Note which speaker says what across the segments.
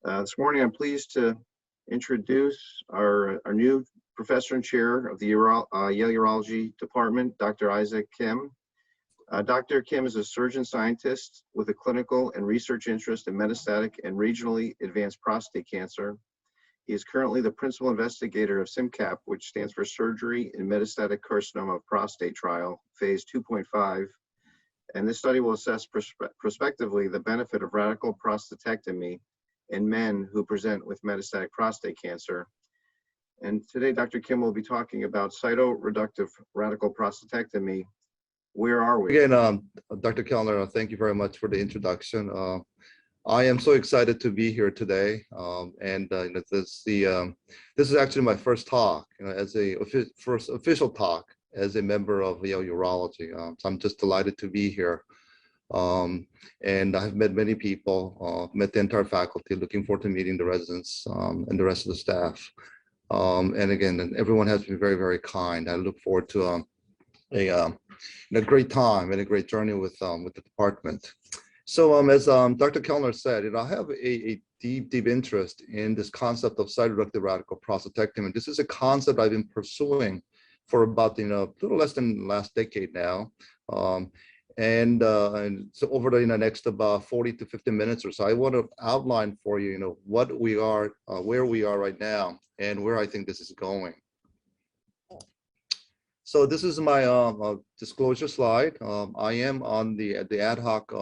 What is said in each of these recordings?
Speaker 1: This morning, I'm pleased to introduce our new professor and chair of the Yale Urology Department, Dr. Isaac Kim. Dr. Kim is a surgeon scientist with a clinical and research interest in metastatic and regionally advanced prostate cancer. He is currently the principal investigator of SimCap, which stands for Surgery in Metastatic Carcinoma of Prostate Trial, phase 2.5. And this study will assess prospectively the benefit of radical prostatectomy in men who present with metastatic prostate cancer. And today, Dr. Kim will be talking about cytoreductive radical prostatectomy. Where are we?
Speaker 2: Again, Dr. Kellner, thank you very much for the introduction. I am so excited to be here today, this is actually my first talk, as a first official talk as a member of Yale Urology. So I'm just delighted to be here. And I've met many people, met the entire faculty, looking forward to meeting the residents and the rest of the staff. And again, everyone has been very, very kind. I look forward to a great time and a great journey with the department. So as Dr. Kellner said, I have a deep interest in this concept of cytoreductive radical prostatectomy. This is a concept I've been pursuing for about a little less than the last decade now. And so over the next about 40 to 50 minutes or so, I want to outline for you, what we are, where we are right now, and where I think this is going. So this is my disclosure slide. I am on the ad hoc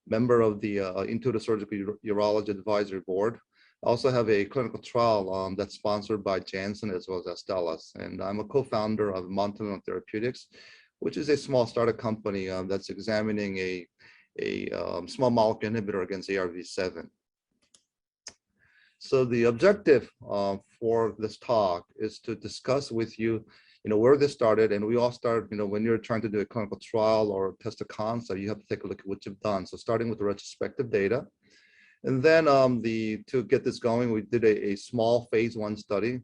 Speaker 2: member of the Intuitive Surgical Urology Advisory Board. I also have a clinical trial that's sponsored by Janssen as well as Astellas, and I'm a co-founder of Montanone Therapeutics, which is a small startup company that's examining a small molecule inhibitor against ARV7. So the objective for this talk is to discuss with you, where this started. And we all start, when you're trying to do a clinical trial or test a concept, you have to take a look at what you've done. So starting with the retrospective data. And then to get this going, we did a small phase 1 study.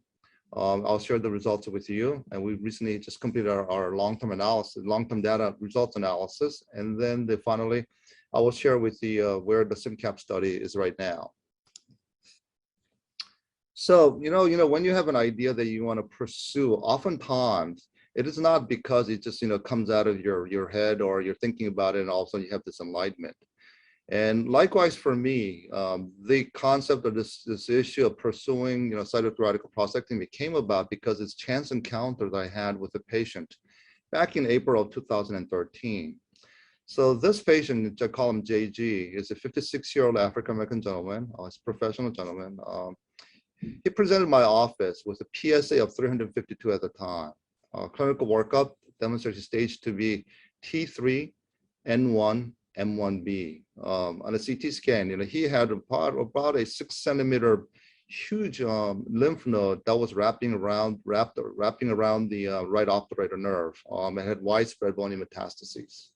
Speaker 2: I'll share the results with you. And we recently just completed our long-term analysis, long-term data results analysis. And then finally, I will share with you where the SimCap study is right now. So, when you have an idea that you want to pursue, oftentimes it is not because it just, comes out of your head or you're thinking about it and all of a sudden you have this enlightenment. And likewise for me, the concept of this issue of pursuing, cytoreductive radical prostatectomy came about because it's chance encounter that I had with a patient back in April of 2013. So this patient, which I call him JG, is a 56-year-old African-American gentleman. He's a professional gentleman. He presented in my office with a PSA of 352 at the time. Clinical workup demonstrated stage to be T3, N1, M1B. On a CT scan, he had about a 6 centimeter huge lymph node that was wrapping around the right obturator nerve. It had widespread bony metastases.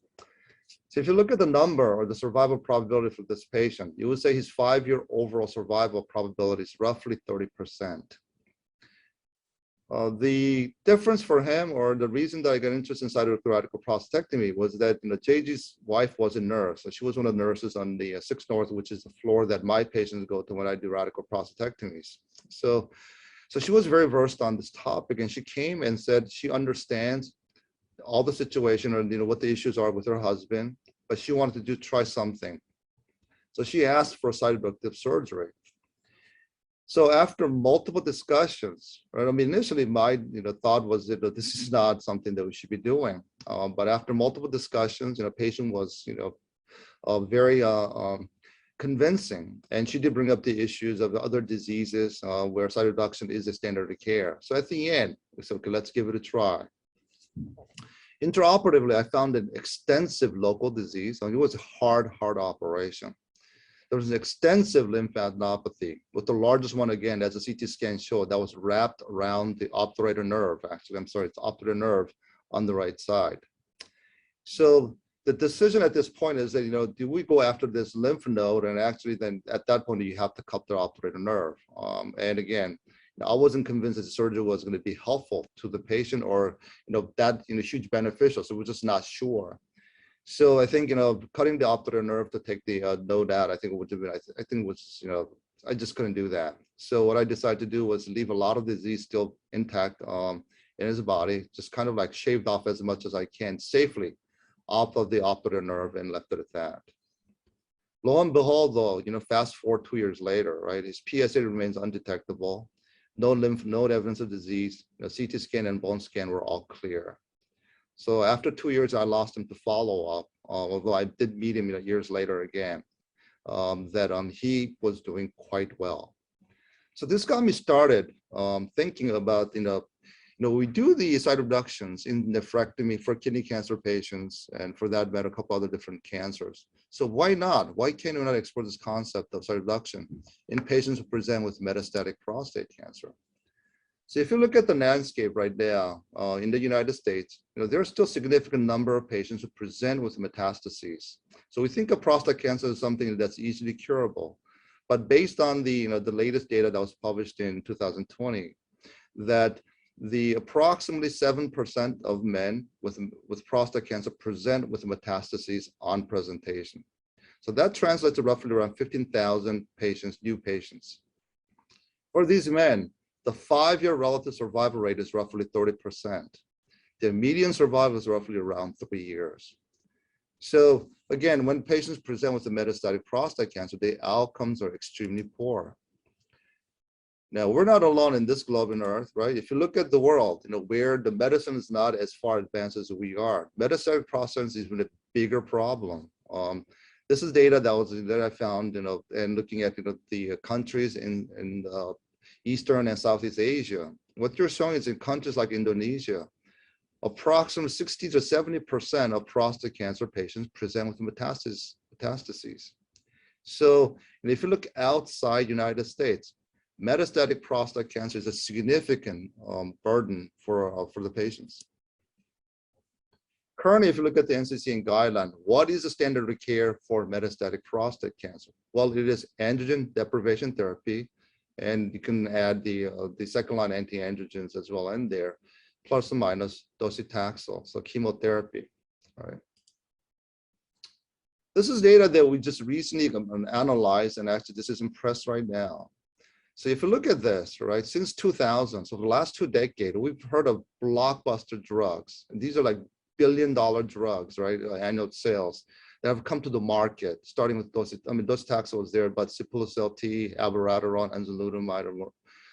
Speaker 2: So if you look at the number or the survival probability for this patient, you would say his 5-year overall survival probability is roughly 30%. The difference for him, or the reason that I got interested in cytoreductive radical prostatectomy, was that JG's wife was a nurse. So she was one of the nurses on the 6 North, which is the floor that my patients go to when I do radical prostatectomies. So she was very versed on this topic, and she came and said she understands all the situation or what the issues are with her husband, but she wanted to try something. So she asked for cytoreductive surgery. So after multiple discussions, right? Initially my thought was that this is not something that we should be doing. But after multiple discussions, patient was very convincing, and she did bring up the issues of the other diseases where cytoreduction is a standard of care. So at the end, we said, okay, let's give it a try. Intraoperatively, I found an extensive local disease. It was a hard operation. There was an extensive lymphadenopathy, with the largest one, again, as a CT scan showed, that was wrapped around the obturator nerve. Actually, I'm sorry, it's obturator nerve on the right side. So the decision at this point is that, do we go after this lymph node? And actually then at that point, you have to cut the obturator nerve. And again, I wasn't convinced that the surgery was going to be helpful to the patient or, that, huge beneficial. So we're just not sure. So I think, cutting the obturator nerve to take the node out, I think would have been, I think was, I just couldn't do that. So what I decided to do was leave a lot of disease still intact in his body, just kind of like shaved off as much as I can safely off of the optic nerve and left it at that. Lo and behold, though, fast forward 2 years later, right? His PSA remains undetectable. No lymph node evidence of disease. CT scan and bone scan were all clear. So after 2 years, I lost him to follow up, although I did meet him years later again, that he was doing quite well. So this got me started thinking about, we do the cytoreductions in nephrectomy for kidney cancer patients, and for that matter, a couple other different cancers. So why not? Why can't we not explore this concept of cytoreduction in patients who present with metastatic prostate cancer? So if you look at the landscape right now in the United States, there are still a significant number of patients who present with metastases. So we think of prostate cancer as something that's easily curable, but based on the the latest data that was published in 2020, that the approximately 7% of men with prostate cancer present with metastases on presentation. So that translates to roughly around 15,000 patients, new patients. For these men, the 5-year relative survival rate is roughly 30%. The median survival is roughly around 3 years. So again, when patients present with the metastatic prostate cancer, the outcomes are extremely poor. Now, we're not alone in this globe and earth, right? If you look at the world, where the medicine is not as far advanced as we are, metastatic prostate is even a bigger problem. This is data that I found, and looking at the countries in Eastern and Southeast Asia. What you're showing is in countries like Indonesia, approximately 60 to 70% of prostate cancer patients present with metastases. So, if you look outside United States, metastatic prostate cancer is a significant burden for the patients. Currently, if you look at the NCCN guideline, what is the standard of care for metastatic prostate cancer? Well, it is androgen deprivation therapy, and you can add the second-line anti-androgens as well in there, plus or minus docetaxel, so chemotherapy. All right. This is data that we just recently analyzed, and actually this is in press right now. So if you look at this, right, since 2000, so for the last 2 decades, we've heard of blockbuster drugs. And these are like billion-dollar drugs, right, annual sales that have come to the market, starting with docetaxel was there, but sipuleucel-T, abiraterone, enzalutamide.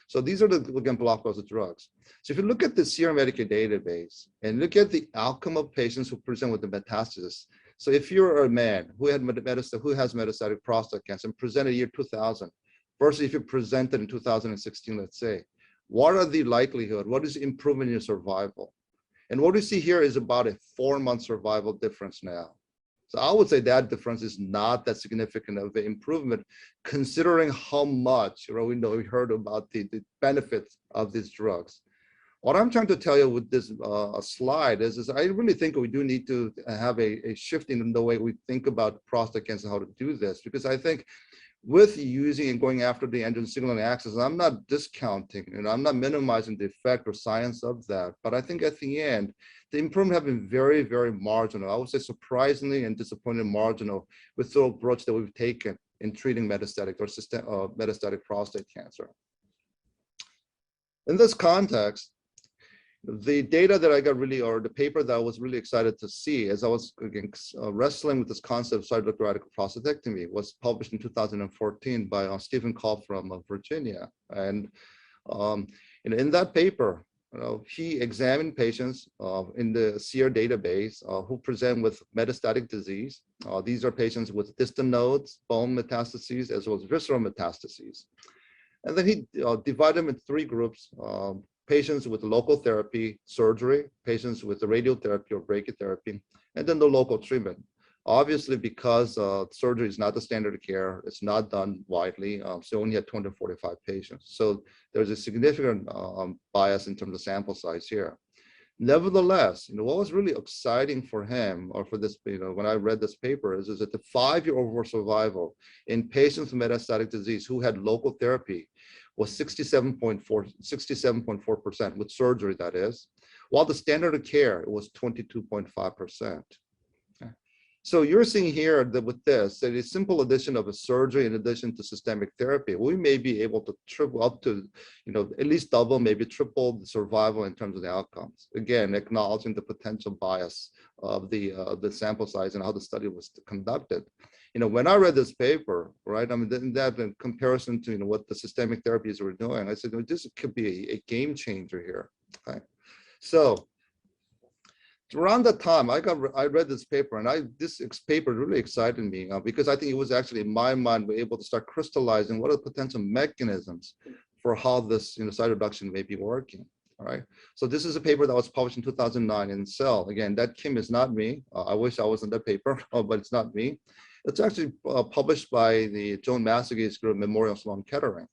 Speaker 2: So these are again, blockbuster drugs. So if you look at the Serum Medicaid database and look at the outcome of patients who present with the metastasis, so if you're a man who has metastatic prostate cancer and presented year 2000, versus if you presented in 2016, let's say, what are the likelihood? What is the improvement in your survival? And what we see here is about a 4-month survival difference now. So I would say that difference is not that significant of an improvement, considering how much we heard about the benefits of these drugs. What I'm trying to tell you with this slide is I really think we do need to have a shift in the way we think about prostate cancer, how to do this, because I think with using and going after the androgen signaling axis, I'm not discounting and I'm not minimizing the effect or science of that, but I think at the end, the improvement have been very, very marginal. I would say surprisingly and disappointingly marginal with the approach that we've taken in treating metastatic or metastatic prostate cancer. In this context, the data that I got really, or the paper that I was really excited to see as I was again, wrestling with this concept of cytoreductive radical prostatectomy was published in 2014 by Stephen Call from Virginia. And in that paper, he examined patients in the SEER database who present with metastatic disease. These are patients with distant nodes, bone metastases, as well as visceral metastases. And then he divided them into 3 groups. Patients with local therapy, surgery, patients with the radiotherapy or brachytherapy, and then the local treatment. Obviously, because surgery is not the standard of care, it's not done widely, so only had 245 patients. So there's a significant bias in terms of sample size here. Nevertheless, what was really exciting for him, or for this, when I read this paper, is that the 5-year overall survival in patients with metastatic disease who had local therapy was 67.4% with surgery, that is, while the standard of care was 22.5%. Okay. So you're seeing here that with this, that a simple addition of a surgery in addition to systemic therapy, we may be able to triple up to, at least double, maybe triple the survival in terms of the outcomes. Again, acknowledging the potential bias of the sample size and how the study was conducted. When I read this paper, right, I mean, in comparison to what the systemic therapies were doing, I said, this could be a game changer here. Okay? So around that time, I read this paper, and this paper really excited me because I think it was actually, in my mind, we're able to start crystallizing what are the potential mechanisms for how this cytoreduction may be working. All right. So this is a paper that was published in 2009 in Cell. Again, that Kim is not me. I wish I was in that paper, but it's not me. It's actually published by the Joan Massagay's group, Memorial Sloan Kettering.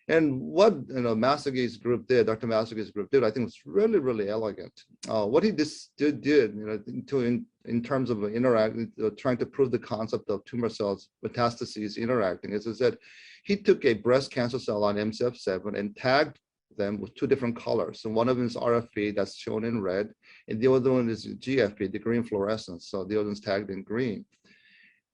Speaker 2: And what Massagay's group did, Dr. Massagay's group did, I think was really, really elegant. What he did in terms of trying to prove the concept of tumor cells metastases interacting, is that he took a breast cancer cell on MCF7 and tagged them with two different colors. So one of them is RFP, that's shown in red, and the other one is GFP, the green fluorescence. So the other one's tagged in green.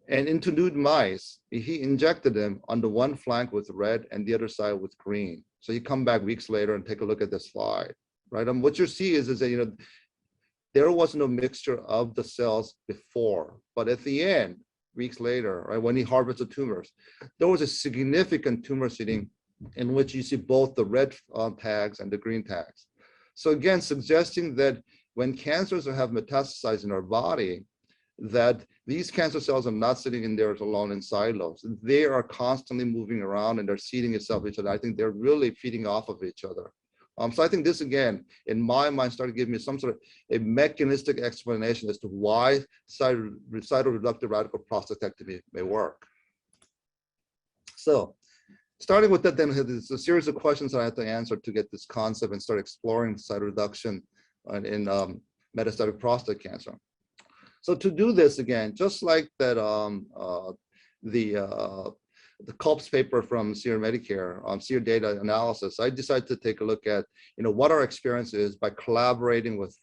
Speaker 2: And into nude mice, he injected them on the one flank with red and the other side with green. So you come back weeks later and take a look at this slide, right? What you see is that there was no mixture of the cells before, but at the end, weeks later, right, when he harvested tumors, there was a significant tumor seeding in which you see both the red tags and the green tags. So again, suggesting that when cancers have metastasized in our body, that these cancer cells are not sitting in there alone in silos. They are constantly moving around and they're seeding itself each other. I think they're really feeding off of each other. So I think this, again, in my mind, started giving me some sort of a mechanistic explanation as to why cytoreductive radical prostatectomy may work. So starting with that, then there's a series of questions I had to answer to get this concept and start exploring cytoreduction in metastatic prostate cancer. So to do this, again, just like that, the CULPS paper from SEER Medicare on SEER data analysis, I decided to take a look at, what our experience is by collaborating with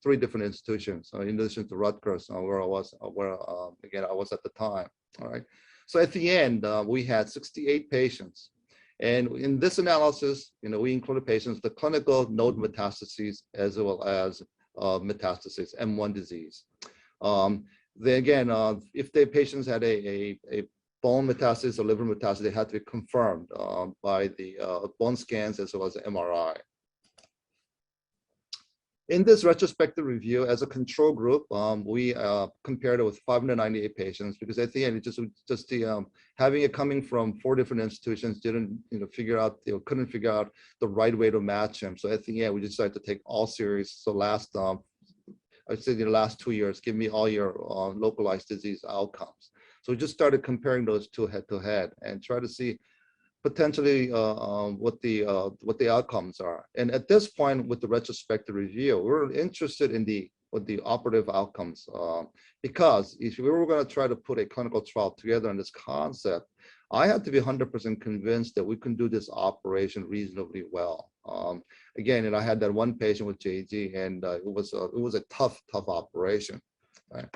Speaker 2: three different institutions, in addition to Rutgers, where I was at the time. All right. So at the end, we had 68 patients, and in this analysis, we included patients with the clinical node metastases as well as metastases, M1 disease. If the patients had a bone metastasis or liver metastasis, they had to be confirmed by the bone scans as well as the MRI. In this retrospective review, as a control group, we compared it with 598 patients because at the end, it just having it coming from 4 different institutions didn't couldn't figure out the right way to match them. So at the end, we decided to take all series. So I'd say the last 2 years, give me all your localized disease outcomes. So we just started comparing those two head to head and try to see potentially what the outcomes are. And at this point, with the retrospective review, we're interested in the operative outcomes because if we were going to try to put a clinical trial together on this concept, I had to be 100% convinced that we can do this operation reasonably well. Again, and I had that one patient with JG, and it was a tough operation. Right?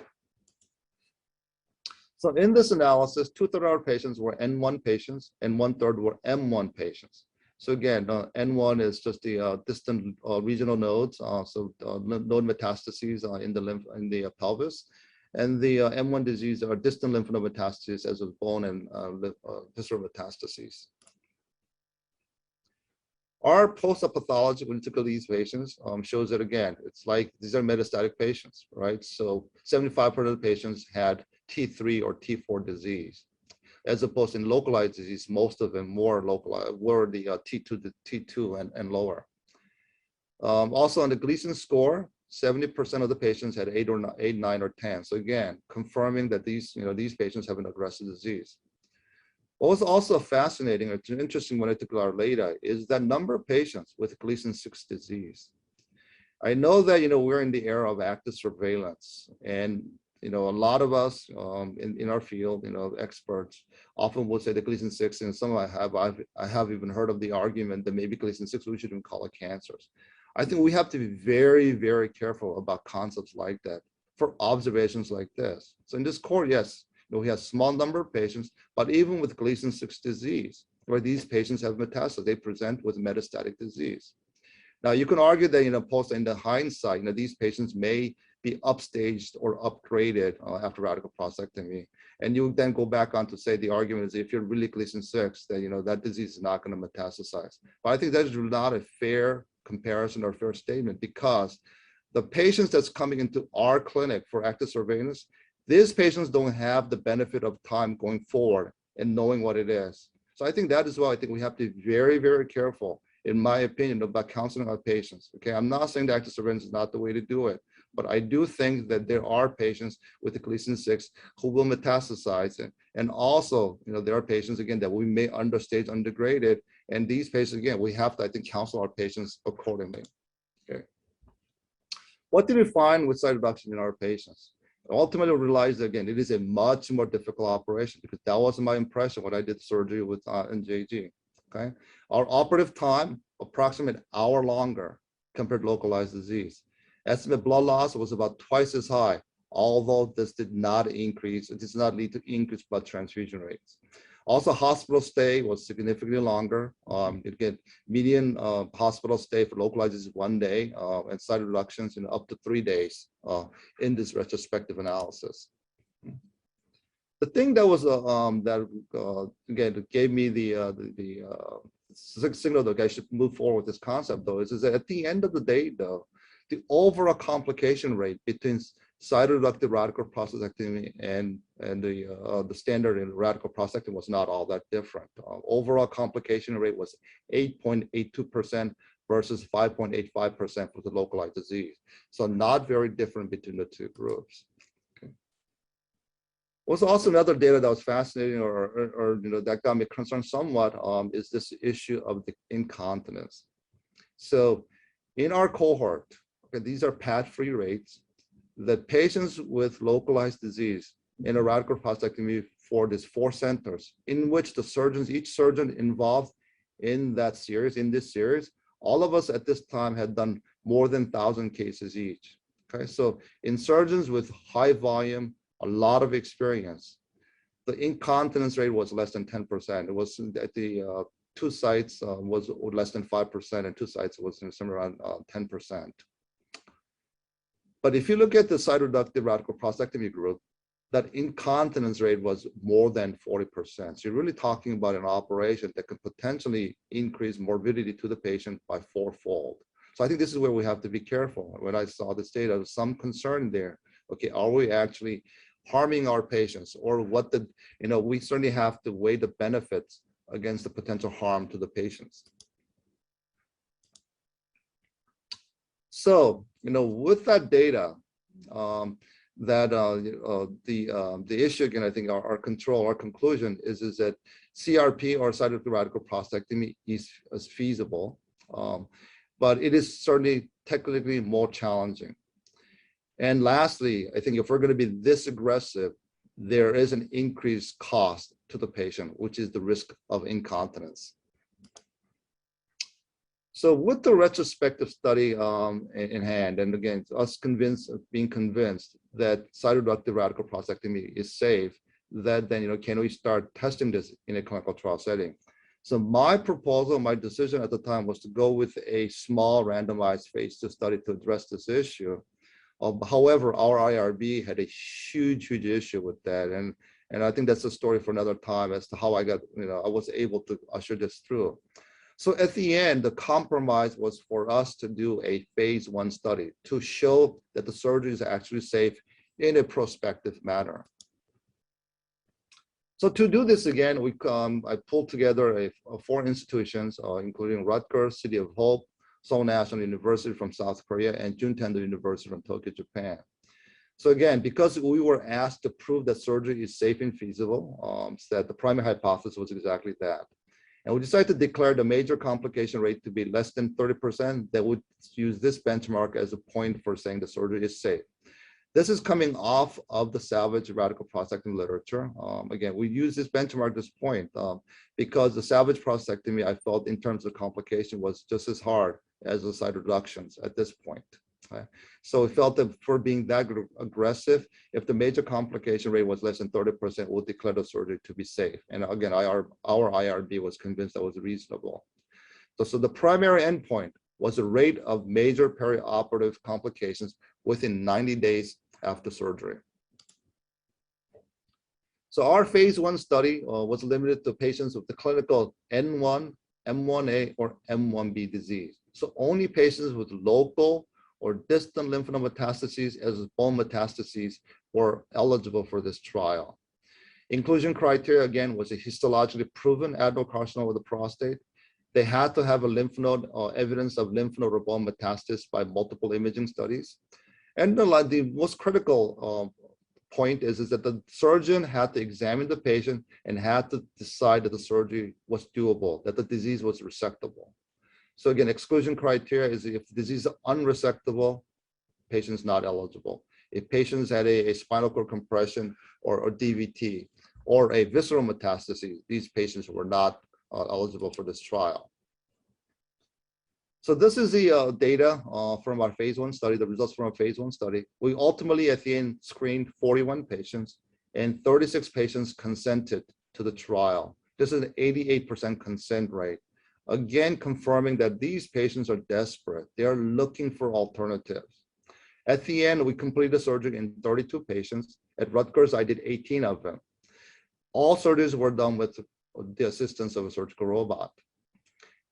Speaker 2: So in this analysis, 2/3 of our patients were N1 patients, and 1/3 were M1 patients. So again, N1 is just the distant regional nodes, node metastases in the lymph in the pelvis, and the M1 disease are distant lymph node metastases as well as bone and visceral metastases. Our post-op pathology, when we took these patients, shows that again, it's like these are metastatic patients, right? So 75% of the patients had T3 or T4 disease, as opposed to in localized disease, most of them were the T2 and lower. Also on the Gleason score, 70% of the patients had 8, 9, or 10. So again, confirming that these patients have an aggressive disease. What was also fascinating or interesting when I took our data is that number of patients with Gleason 6 disease. I know that we're in the era of active surveillance, and a lot of us in our field, experts often will say that Gleason 6, and some I have even heard of the argument that maybe Gleason 6 we shouldn't call it cancers. I think we have to be very, very careful about concepts like that for observations like this. So in this cohort, yes, we have small number of patients, but even with Gleason 6 disease, where these patients have metastasis, they present with metastatic disease. Now you can argue that, post in the hindsight, these patients may be upstaged or upgraded after radical prostatectomy. And you then go back on to say the argument is if you're really Gleason 6, then that disease is not going to metastasize. But I think that is not a fair comparison or fair statement, because the patients that's coming into our clinic for active surveillance, these patients don't have the benefit of time going forward and knowing what it is. So I think that is why I think we have to be very, very careful, in my opinion, about counseling our patients. Okay, I'm not saying that active surveillance is not the way to do it, but I do think that there are patients with the Gleason 6 who will metastasize it. And also, there are patients, again, that we may understage, undegraded. And these patients, again, we have to, I think, counsel our patients accordingly. Okay. What did we find with cytoreduction in our patients? Ultimately realized, again, it is a much more difficult operation, because that was my impression when I did surgery with NJG. Okay, our operative time, approximately hour longer compared to localized disease. Estimated blood loss was about twice as high, although this did not increase, it does not lead to increased blood transfusion rates. Also, hospital stay was significantly longer. Again, median hospital stay for localized is 1 day, and cytoreductions up to 3 days in this retrospective analysis. The thing that was again gave me the signal that I should move forward with this concept, though, is that at the end of the day, though, the overall complication rate between cytoreductive radical prostatectomy and the standard in radical prostatectomy was not all that different. Overall complication rate was 8.82% versus 5.85% for the localized disease. So not very different between the two groups. Okay. Was also another data that was fascinating, or that got me concerned somewhat, is this issue of the incontinence. So in our cohort, okay, these are pad-free rates, that patients with localized disease in a radical prostatectomy for these 4 centers, in which the surgeons, each surgeon involved in this series, all of us at this time had done more than 1,000 cases each. Okay, so in surgeons with high volume, a lot of experience, the incontinence rate was less than 10%. It was at the 2 sites was less than 5%, and 2 sites was somewhere around 10%. But if you look at the cytoreductive radical prostatectomy group, that incontinence rate was more than 40%. So you're really talking about an operation that could potentially increase morbidity to the patient by 4-fold. So I think this is where we have to be careful. When I saw this data, there was some concern there. Okay, are we actually harming our patients, or what we certainly have to weigh the benefits against the potential harm to the patients. So, with that data, the issue, again, I think our conclusion is that CRP, or cytoreductive radical prostatectomy, is feasible, but it is certainly technically more challenging. And lastly, I think if we're going to be this aggressive, there is an increased cost to the patient, which is the risk of incontinence. So with the retrospective study in hand, and again, us being convinced that cytoreductive radical prostatectomy is safe, that then, can we start testing this in a clinical trial setting? So my proposal, my decision at the time was to go with a small randomized phase 2 study to address this issue. However, our IRB had a huge issue with that. And I think that's a story for another time as to how I got, I was able to usher this through. So at the end, the compromise was for us to do a phase 1 study to show that the surgery is actually safe in a prospective manner. So to do this again, I pulled together 4 institutions, including Rutgers, City of Hope, Seoul National University from South Korea, and Juntendo University from Tokyo, Japan. So again, because we were asked to prove that surgery is safe and feasible, so that the primary hypothesis was exactly that. And we decided to declare the major complication rate to be less than 30%. That would use this benchmark as a point for saying the surgery is safe. This is coming off of the salvage radical prostatectomy literature. Again, we use this benchmark at this point because the salvage prostatectomy, I felt in terms of complication, was just as hard as the cytoreductions at this point. Okay. So we felt that for being that aggressive, if the major complication rate was less than 30%, we'll declare the surgery to be safe. And again, our IRB was convinced that was reasonable. So the primary endpoint was the rate of major perioperative complications within 90 days after surgery. So our phase 1 study was limited to patients with the clinical N1, M1A, or M1B disease. So only patients with local or distant lymph node metastases as well as bone metastases were eligible for this trial. Inclusion criteria, again, was a histologically proven adenocarcinoma of the prostate. They had to have a lymph node or evidence of lymph node or bone metastasis by multiple imaging studies. And the most critical point is that the surgeon had to examine the patient and had to decide that the surgery was doable, that the disease was resectable. So again, exclusion criteria is if the disease is unresectable, patient's not eligible. If patients had a spinal cord compression or DVT or a visceral metastasis, these patients were not eligible for this trial. So this is the data from our phase 1 study, the results from our phase 1 study. We ultimately at the end screened 41 patients and 36 patients consented to the trial. This is an 88% consent rate. Again, confirming that these patients are desperate. They are looking for alternatives. At the end, we completed the surgery in 32 patients. At Rutgers, I did 18 of them. All surgeries were done with the assistance of a surgical robot.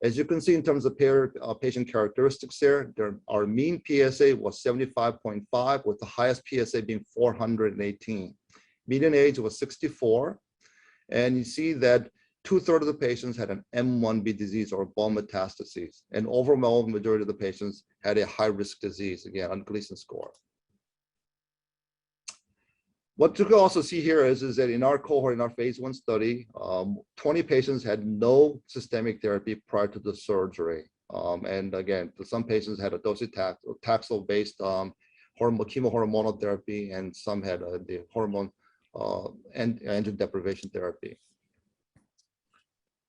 Speaker 2: As you can see in terms of patient characteristics there, our mean PSA was 75.5, with the highest PSA being 418. Median age was 64. And you see that 2/3 of the patients had an M1B disease or bone metastases. And overwhelming majority of the patients had a high-risk disease, again, on Gleason score. What you can also see here is that in our cohort, in our phase 1 study, 20 patients had no systemic therapy prior to the surgery. And again, some patients had a docetaxel-based chemohormonal therapy, and some had the hormone and androgen deprivation therapy.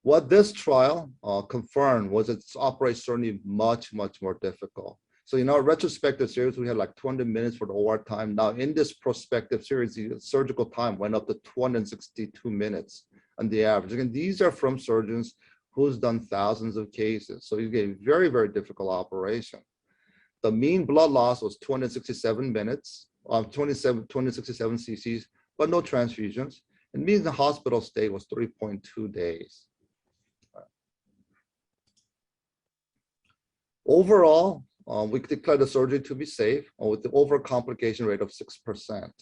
Speaker 2: What this trial confirmed was that this operation certainly much, much more difficult. So in our retrospective series, we had like 200 minutes for the OR time. Now in this prospective series, the surgical time went up to 262 minutes on the average. Again, these are from surgeons who's done thousands of cases. So you get a very, very difficult operation. The mean blood loss was 267 minutes, 267 cc's, but no transfusions. And mean the hospital stay was 3.2 days. Overall, we declared the surgery to be safe with the overall complication rate of 6%.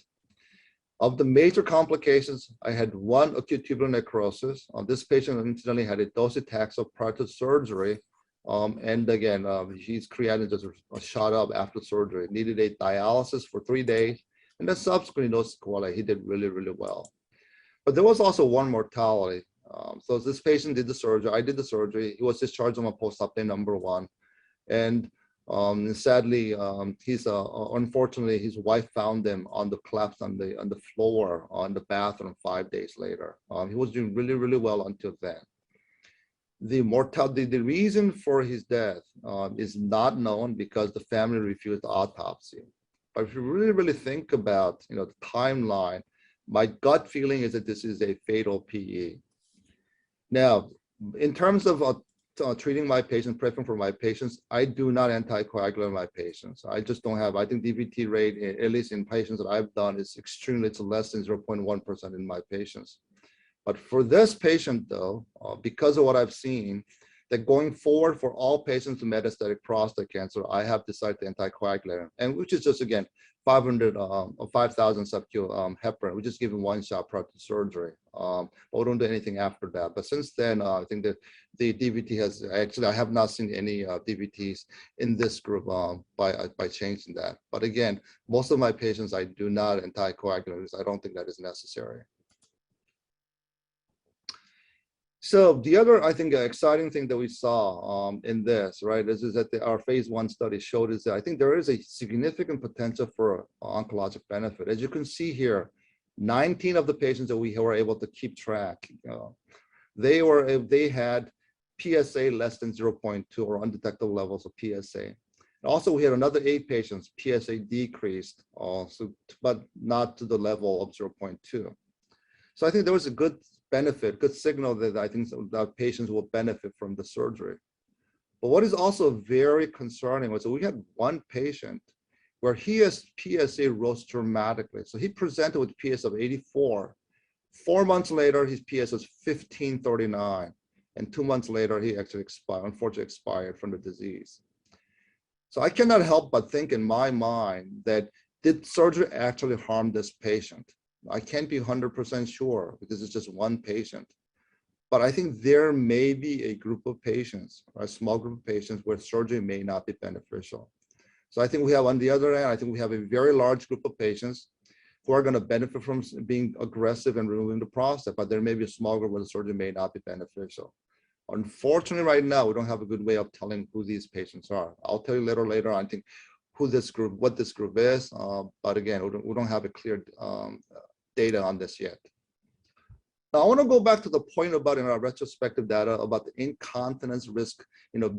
Speaker 2: Of the major complications, I had one acute tubular necrosis. This patient incidentally had a docetaxel prior to surgery. And again, his creatinine just shot up after surgery. Needed a dialysis for 3 days. And then subsequently, no sequelae. He did really, really well. But there was also one mortality. So this patient did the surgery. I did the surgery. He was discharged on a post-op day number 1. And sadly, unfortunately, his wife found him on the collapse on the floor on the bathroom 5 days later. He was doing really, really well until then. The reason for his death is not known because the family refused autopsy. But if you really, really think about the timeline, my gut feeling is that this is a fatal PE. Now, in terms of treating my patients, prepping for my patients, I do not anticoagulate my patients. I just don't have, I think DVT rate, at least in patients that I've done, is extremely, it's less than 0.1% in my patients. But for this patient though, because of what I've seen, that going forward for all patients with metastatic prostate cancer, I have decided to anticoagulate them, and which is just, again, 5,000 sub-Q heparin. We just give them 1 shot prior to surgery. But we don't do anything after that. But since then, I think that the DVT has, actually, I have not seen any DVTs in this group by changing that. But again, most of my patients, I do not anticoagulate because I don't think that is necessary. So the other, I think, exciting thing that we saw in this, right, is that our phase 1 study showed is that I think there is a significant potential for oncologic benefit. As you can see here, 19 of the patients that we were able to keep track, they had PSA less than 0.2 or undetectable levels of PSA. Also, we had another 8 patients, PSA decreased, but not to the level of 0.2. So I think there was a good benefit, good signal that I think that patients will benefit from the surgery. But what is also very concerning was that we had one patient where his PSA rose dramatically. So he presented with PS of 84. 4 months later, his PS was 1539. And 2 months later, he actually unfortunately expired from the disease. So I cannot help but think in my mind that did surgery actually harm this patient? I can't be 100% sure because it's just one patient. But I think there may be a group of patients, or a small group of patients where surgery may not be beneficial. So I think we have, on the other hand, I think we have a very large group of patients who are going to benefit from being aggressive and removing the prostate, but there may be a small group where the surgery may not be beneficial. Unfortunately, right now, we don't have a good way of telling who these patients are. I'll tell you later on, I think, what this group is, but again, we don't have a clear data on this yet. Now, I want to go back to the point about in our retrospective data about the incontinence risk,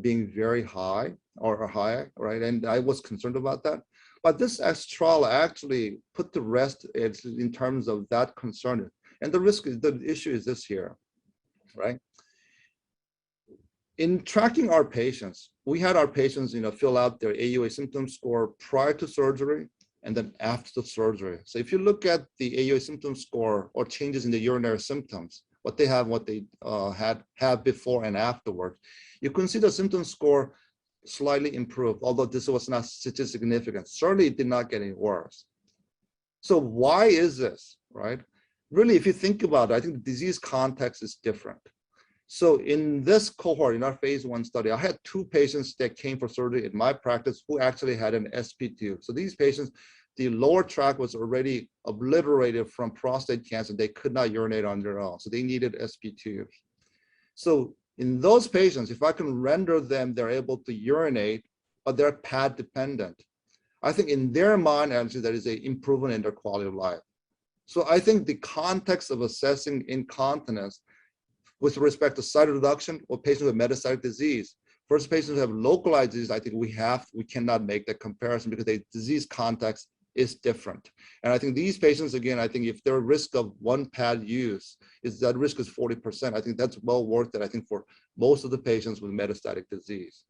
Speaker 2: being very high or high, right? And I was concerned about that. But this trial actually put to rest in terms of that concern. And the issue is this here, right? In tracking our patients, we had our patients, fill out their AUA symptom score prior to surgery and then after the surgery. So if you look at the AUA symptom score or changes in the urinary symptoms, what they have had before and afterwards, you can see the symptom score slightly improved, although this was not statistically significant. Certainly, it did not get any worse. So why is this, right? Really, if you think about it, I think the disease context is different. So in this cohort, in our phase 1 study, I had 2 patients that came for surgery in my practice who actually had an SP tube. So these patients, the lower tract was already obliterated from prostate cancer. They could not urinate on their own. So they needed SP tubes. So in those patients, if I can render them, they're able to urinate, but they're pad dependent. I think in their mind, actually, there is an improvement in their quality of life. So I think the context of assessing incontinence with respect to cytoreduction or patients with metastatic disease, versus patients who have localized disease, I think we cannot make that comparison because the disease context is different. And I think these patients, again, I think if their risk of one pad use that risk is 40%, I think that's well worth it, I think, for most of the patients with metastatic disease.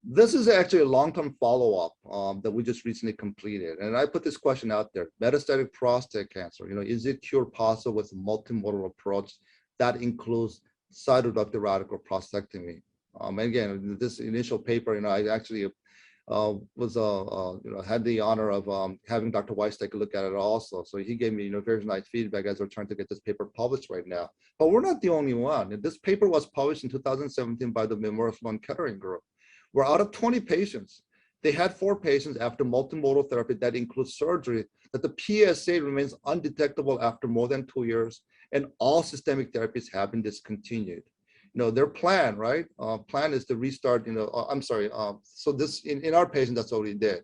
Speaker 2: This is actually a long-term follow-up that we just recently completed. And I put this question out there: metastatic prostate cancer, is it cure possible with a multimodal approach that includes cytoreductive radical prostatectomy? And again, this initial paper, I actually had the honor of having Dr. Weiss take a look at it also. So he gave me very nice feedback as we're trying to get this paper published right now. But we're not the only one. This paper was published in 2017 by the Memorial Sloan Kettering group, where out of 20 patients, they had 4 patients after multimodal therapy that includes surgery, that the PSA remains undetectable after more than 2 years, and all systemic therapies have been discontinued. Their plan, right? Plan is to restart, so this, in our patient, that's what we did.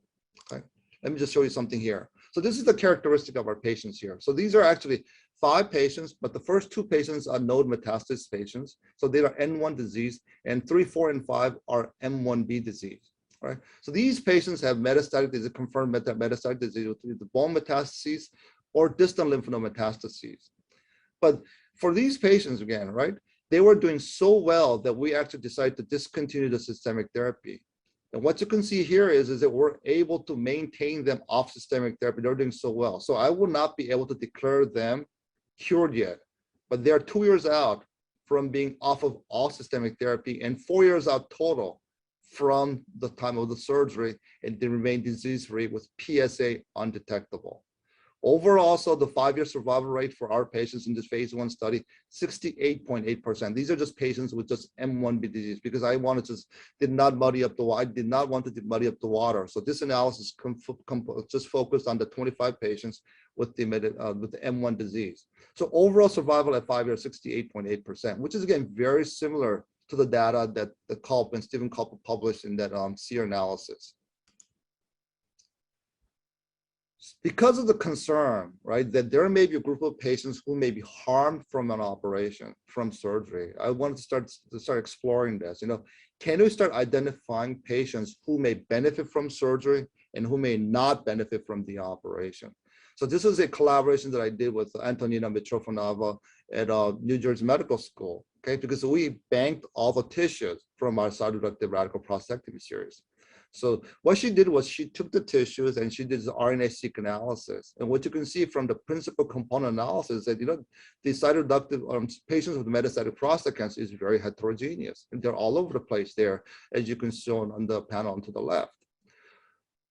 Speaker 2: Okay, let me just show you something here. So this is the characteristic of our patients here. So these are actually 5 patients, but the first 2 patients are node metastasis patients. So they are N1 disease, and 3, 4, and 5 are M1B disease, right? So these patients have metastatic disease, confirmed metastatic disease with either bone metastases or distant lymph node metastases. But for these patients, again, right, they were doing so well that we actually decided to discontinue the systemic therapy. And what you can see here is that we're able to maintain them off systemic therapy. They're doing so well. So I will not be able to declare them cured yet, but they're 2 years out from being off of all systemic therapy and 4 years out total from the time of the surgery, and they remain disease-free with PSA undetectable. Overall, so the 5-year survival rate for our patients in this phase 1 study, 68.8%. These are just patients with just M1B disease, because I did not muddy up the water. I did not want to muddy up the water. So this analysis just focused on the 25 patients with the M1 disease. So overall survival at 5 years, 68.8%, which is again very similar to the data that Culp and Stephen Culp published in that SEER analysis. Because of the concern, right, that there may be a group of patients who may be harmed from an operation, from surgery, I wanted to start exploring this. Can we start identifying patients who may benefit from surgery and who may not benefit from the operation? So this is a collaboration that I did with Antonina Mitrofanova at New Jersey Medical School, okay? Because we banked all the tissues from our cytoreductive radical prostatectomy series. So what she did was she took the tissues and she did the RNA-seq analysis. And what you can see from the principal component analysis that, the cytoreductive patients with metastatic prostate cancer is very heterogeneous. And they're all over the place there, as you can see on the panel to the left.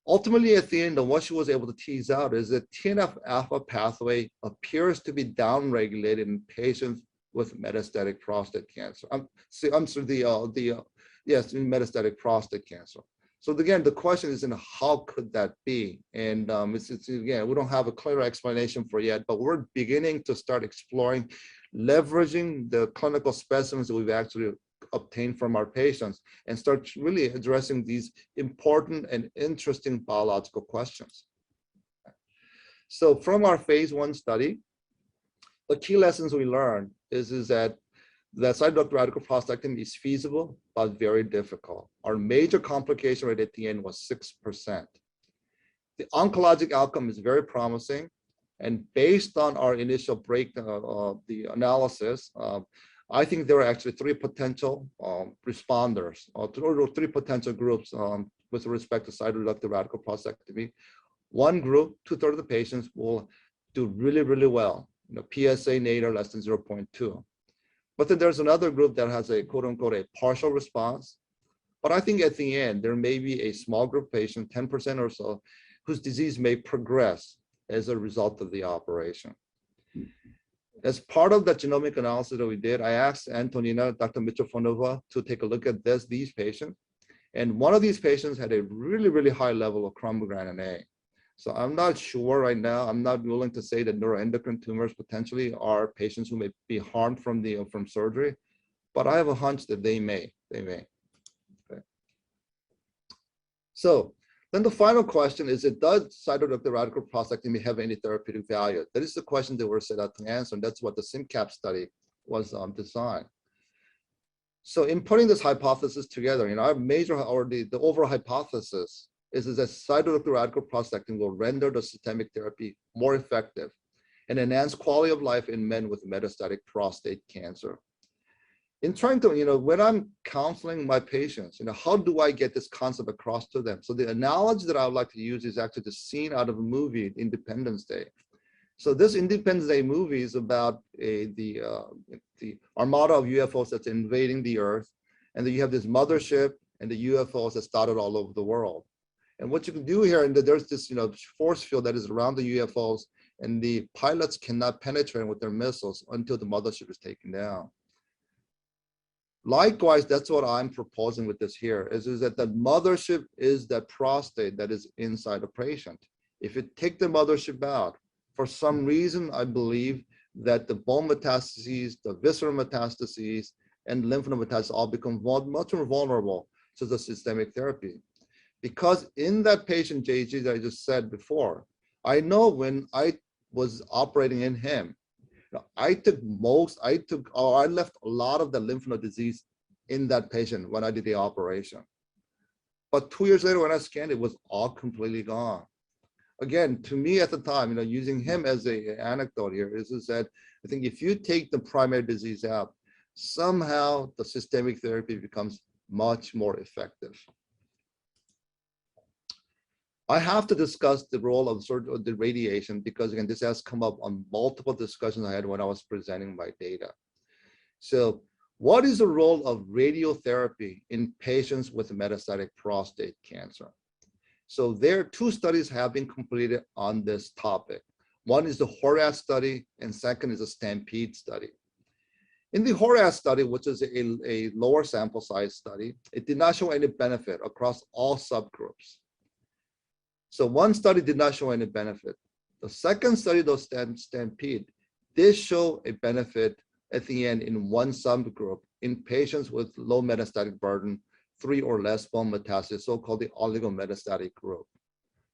Speaker 2: Ultimately, at the end, what she was able to tease out is that TNF-alpha pathway appears to be downregulated in patients with metastatic prostate cancer. Yes, in metastatic prostate cancer. So again, the question is, how could that be? And again, we don't have a clear explanation for yet, but we're beginning to start exploring, leveraging the clinical specimens that we've actually obtained from our patients and start really addressing these important and interesting biological questions. So from our phase 1 study, the key lessons we learned is that cytoreductive radical prostatectomy is feasible, but very difficult. Our major complication rate at the end was 6%. The oncologic outcome is very promising. And based on our initial breakdown of the analysis, I think there are actually 3 potential responders, or 3 potential groups with respect to cytoreductive radical prostatectomy. One group, 2/3 of the patients, will do really, really well. PSA nadir less than 0.2. But then there's another group that has a quote unquote a partial response. But I think at the end, there may be a small group patient, 10% or so, whose disease may progress as a result of the operation. As part of that genomic analysis that we did, I asked Antonina, Dr. Mitrofanova, to take a look at these patients. And one of these patients had a really, really high level of chromogranin A. So I'm not sure right now, I'm not willing to say that neuroendocrine tumors potentially are patients who may be harmed from surgery, but I have a hunch that they may. Okay. So then the final question is, does cytoreductive radical prostatectomy have any therapeutic value? That is the question that we're set out to answer, and that's what the SimCap study was designed. So in putting this hypothesis together, our major, or the overall hypothesis is that cytoreductive radical prostatectomy will render the systemic therapy more effective and enhance quality of life in men with metastatic prostate cancer. In trying to, when I'm counseling my patients, how do I get this concept across to them? So the analogy that I would like to use is actually the scene out of a movie, Independence Day. So this Independence Day movie is about the armada of UFOs that's invading the Earth, and then you have this mothership and the UFOs that started all over the world. And what you can do here, and there's this force field that is around the UFOs, and the pilots cannot penetrate with their missiles until the mothership is taken down. Likewise, that's what I'm proposing with this here, is that the mothership is that prostate that is inside the patient. If you take the mothership out, for some reason, I believe that the bone metastases, the visceral metastases, and lymph node metastases all become much more vulnerable to the systemic therapy. Because in that patient, JG, that I just said before, I know when I was operating in him, I left a lot of the lymph node disease in that patient when I did the operation. But 2 years later, when I scanned, it was all completely gone. Again, to me at the time, using him as an anecdote here, is that I think if you take the primary disease out, somehow the systemic therapy becomes much more effective. I have to discuss the role of the radiation because, again, this has come up on multiple discussions I had when I was presenting my data. So what is the role of radiotherapy in patients with metastatic prostate cancer? So there are 2 studies have been completed on this topic. One is the HORAS study, and second is a STAMPEDE study. In the HORAS study, which is a lower sample size study, it did not show any benefit across all subgroups. So one study did not show any benefit. The second study, though, STAMPEDE, did show a benefit at the end in one subgroup in patients with low metastatic burden, 3 or less bone metastasis, so-called the oligometastatic group.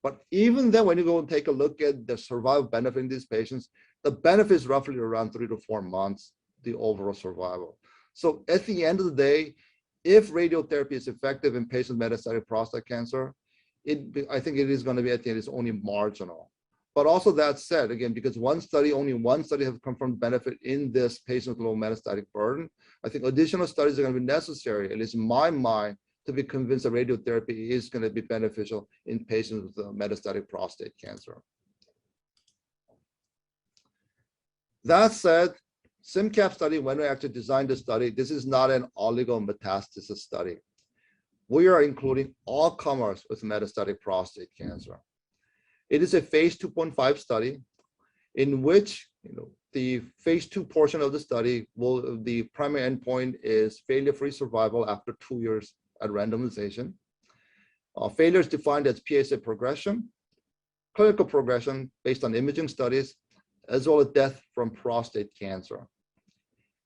Speaker 2: But even then, when you go and take a look at the survival benefit in these patients, the benefit is roughly around 3 to 4 months, the overall survival. So at the end of the day, if radiotherapy is effective in patients with metastatic prostate cancer, I think it is going to be at the end, it's only marginal. But also that said, again, because only one study has confirmed benefit in this patient with low metastatic burden, I think additional studies are going to be necessary, at least in my mind, to be convinced that radiotherapy is going to be beneficial in patients with metastatic prostate cancer. That said, SimCap study, when we actually designed the study, this is not an oligometastasis study. We are including all comers with metastatic prostate cancer. It is a phase 2.5 study in which the phase 2 portion of the study the primary endpoint is failure-free survival after 2 years at randomization. Failure is defined as PSA progression, clinical progression based on imaging studies, as well as death from prostate cancer.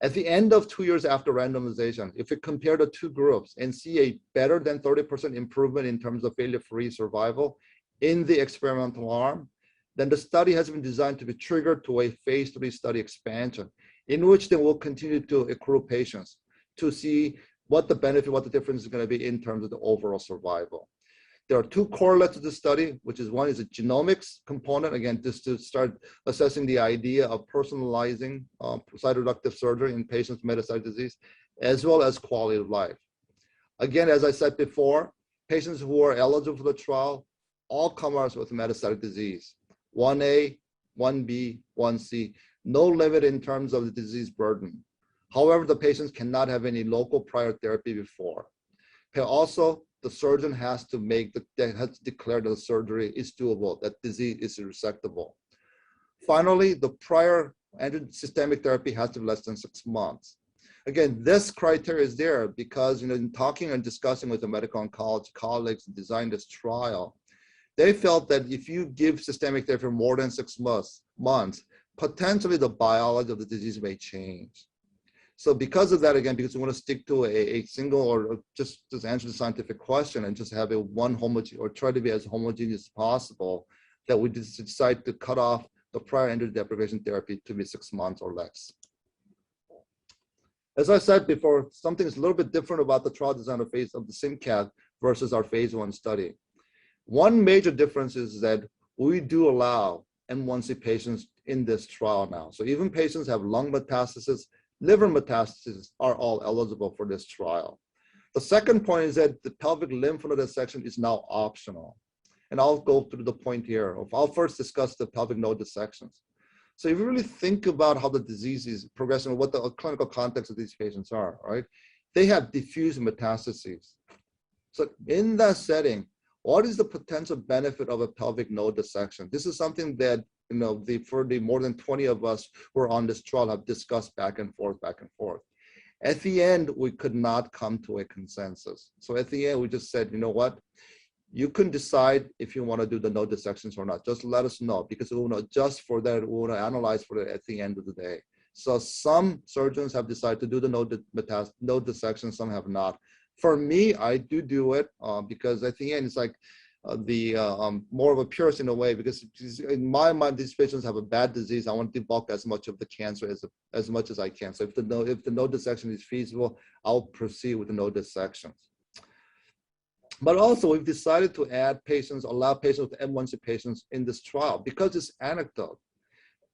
Speaker 2: At the end of 2 years after randomization, if we compare the two groups and see a better than 30% improvement in terms of failure-free survival in the experimental arm, then the study has been designed to be triggered to a phase 3 study expansion, in which they will continue to accrue patients to see what the benefit, what the difference is going to be in terms of the overall survival. There are two correlates to the study, which is one is a genomics component, again, just to start assessing the idea of personalizing cytoreductive surgery in patients with metastatic disease, as well as quality of life. Again, as I said before, patients who are eligible for the trial, all comers with metastatic disease, 1A, 1B, 1C, no limit in terms of the disease burden. However, the patients cannot have any local prior therapy before. Also, the surgeon has to declare that the surgery is doable, that disease is resectable. Finally, the prior systemic therapy has to be less than 6 months. Again, this criteria is there because in talking and discussing with the medical oncology colleagues who designed this trial, they felt that if you give systemic therapy for more than 6 months, potentially the biology of the disease may change. So because of that, again, because we want to stick to a single or just answer the scientific question and just have a one homogeneous or try to be as homogeneous as possible, that we decide to cut off the prior androgen deprivation therapy to be 6 months or less. As I said before, something is a little bit different about the trial design of the SimCap versus our phase 1 study. One major difference is that we do allow M1C patients in this trial now. So even patients have lung metastasis, liver metastases are all eligible for this trial. The second point is that the pelvic lymph node dissection is now optional. And I'll go through the point here. I'll first discuss the pelvic node dissections. So if you really think about how the disease is progressing, what the clinical context of these patients are, right? They have diffuse metastases. So in that setting, what is the potential benefit of a pelvic node dissection? This is something that for the more than 20 of us who are on this trial have discussed back and forth. At the end, we could not come to a consensus. So at the end, we just said, you know what? You can decide if you want to do the node dissections or not. Just let us know, because we want to adjust for that. We want to analyze for it at the end of the day. So some surgeons have decided to do the node dissection, some have not. For me, I do it because at the end, it's like more of a purist in a way, because in my mind, these patients have a bad disease. I want to debulk as much of the cancer as much as I can. So if the node dissection is feasible, I'll proceed with the node dissections. But also, we've decided to allow patients with M1C patients in this trial because it's anecdote.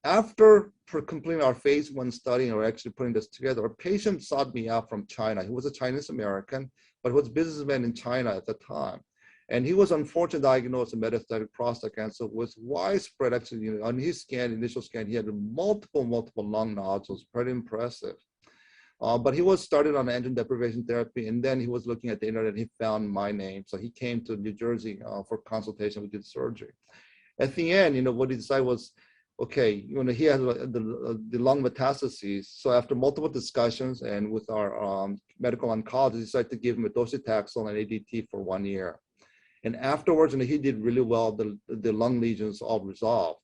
Speaker 2: After completing our phase 1 study and we're actually putting this together, a patient sought me out from China. He was a Chinese American, but was a businessman in China at the time. And he was unfortunately diagnosed with metastatic prostate cancer with widespread, actually, on his initial scan, he had multiple lung nodules, pretty impressive. But he was started on androgen deprivation therapy, and then he was looking at the internet, he found my name. So he came to New Jersey for consultation. We did surgery. At the end, what he decided was, okay, he has the lung metastases. So after multiple discussions and with our medical oncologist, we decided to give him a docetaxel and ADT for 1 year. And afterwards, he did really well. The lung lesions all resolved.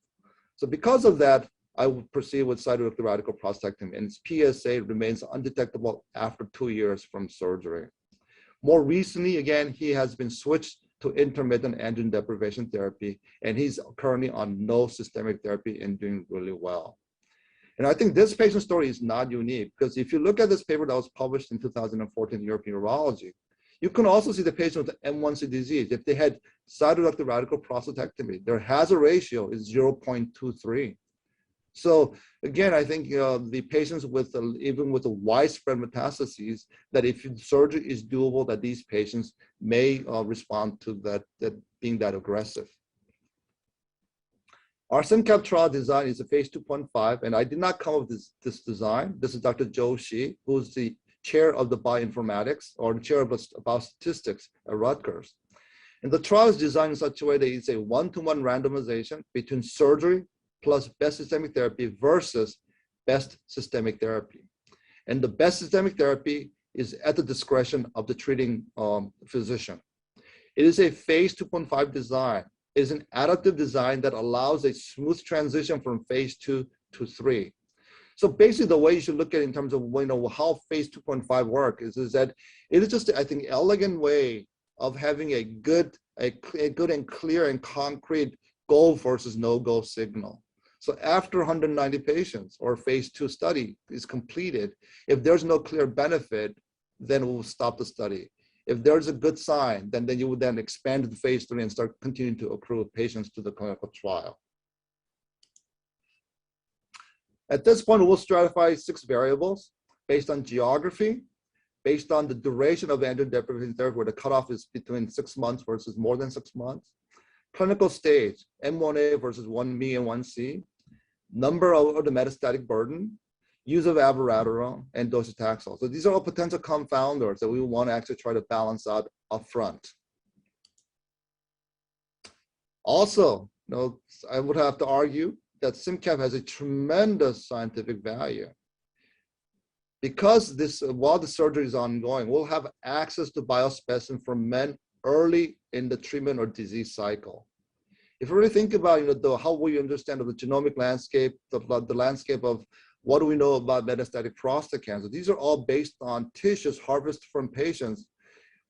Speaker 2: So because of that, I would proceed with cytoreductive radical prostatectomy, and its PSA remains undetectable after 2 years from surgery. More recently, again, he has been switched to intermittent androgen deprivation therapy, and he's currently on no systemic therapy and doing really well. And I think this patient story is not unique, because if you look at this paper that was published in 2014 in European Urology, you can also see the patient with M1C disease. If they had cytoreductive radical prostatectomy, their hazard ratio is 0.23. So again, I think the patients with even with the widespread metastases, that if surgery is doable, that these patients may respond to that being that aggressive. Our SimCap trial design is a phase 2.5, and I did not come up with this design. This is Dr. Joe Shi, who's the chair of the bioinformatics, or the chair of biostatistics at Rutgers. And the trial is designed in such a way that it's a one-to-one randomization between surgery plus best systemic therapy versus best systemic therapy. And the best systemic therapy is at the discretion of the treating physician. It is a phase 2.5 design. It is an adaptive design that allows a smooth transition from phase 2 to 3. So basically, the way you should look at it in terms of how phase 2.5 work is that it is just, I think, elegant way of having a good and clear and concrete go versus no-go signal. So after 190 patients or phase 2 study is completed, if there's no clear benefit, then we'll stop the study. If there's a good sign, then you would then expand to the phase 3 and start continuing to accrue patients to the clinical trial. At this point, we'll stratify 6 variables based on geography, based on the duration of androgen deprivation therapy, where the cutoff is between 6 months versus more than 6 months, clinical stage, M1A versus 1B and 1C, number of the metastatic burden, use of abiraterone, and docetaxel. So these are all potential confounders that we want to actually try to balance out upfront. Also, I would have to argue that SimCap has a tremendous scientific value. Because while the surgery is ongoing, we'll have access to biospecimen from men early in the treatment or disease cycle. If you really think about how we understand of the genomic landscape, the landscape of what do we know about metastatic prostate cancer, these are all based on tissues harvested from patients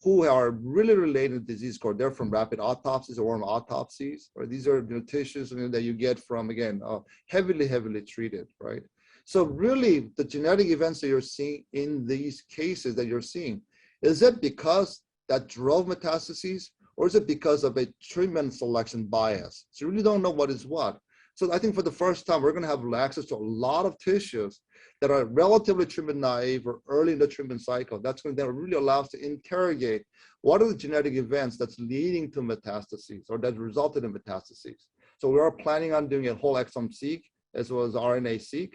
Speaker 2: who are really related to disease course. They're from rapid autopsies or warm autopsies, or these are tissues that you get from, again, heavily treated, right? So really, the genetic events that you're seeing in these cases that you're seeing, is it because that drove metastases, or is it because of a treatment selection bias? So you really don't know what is what. So I think for the first time, we're gonna have access to a lot of tissues that are relatively treatment naive or early in the treatment cycle. That's going to then really allow us to interrogate what are the genetic events that's leading to metastases or that resulted in metastases. So we are planning on doing a whole exome-seq as well as RNA-seq.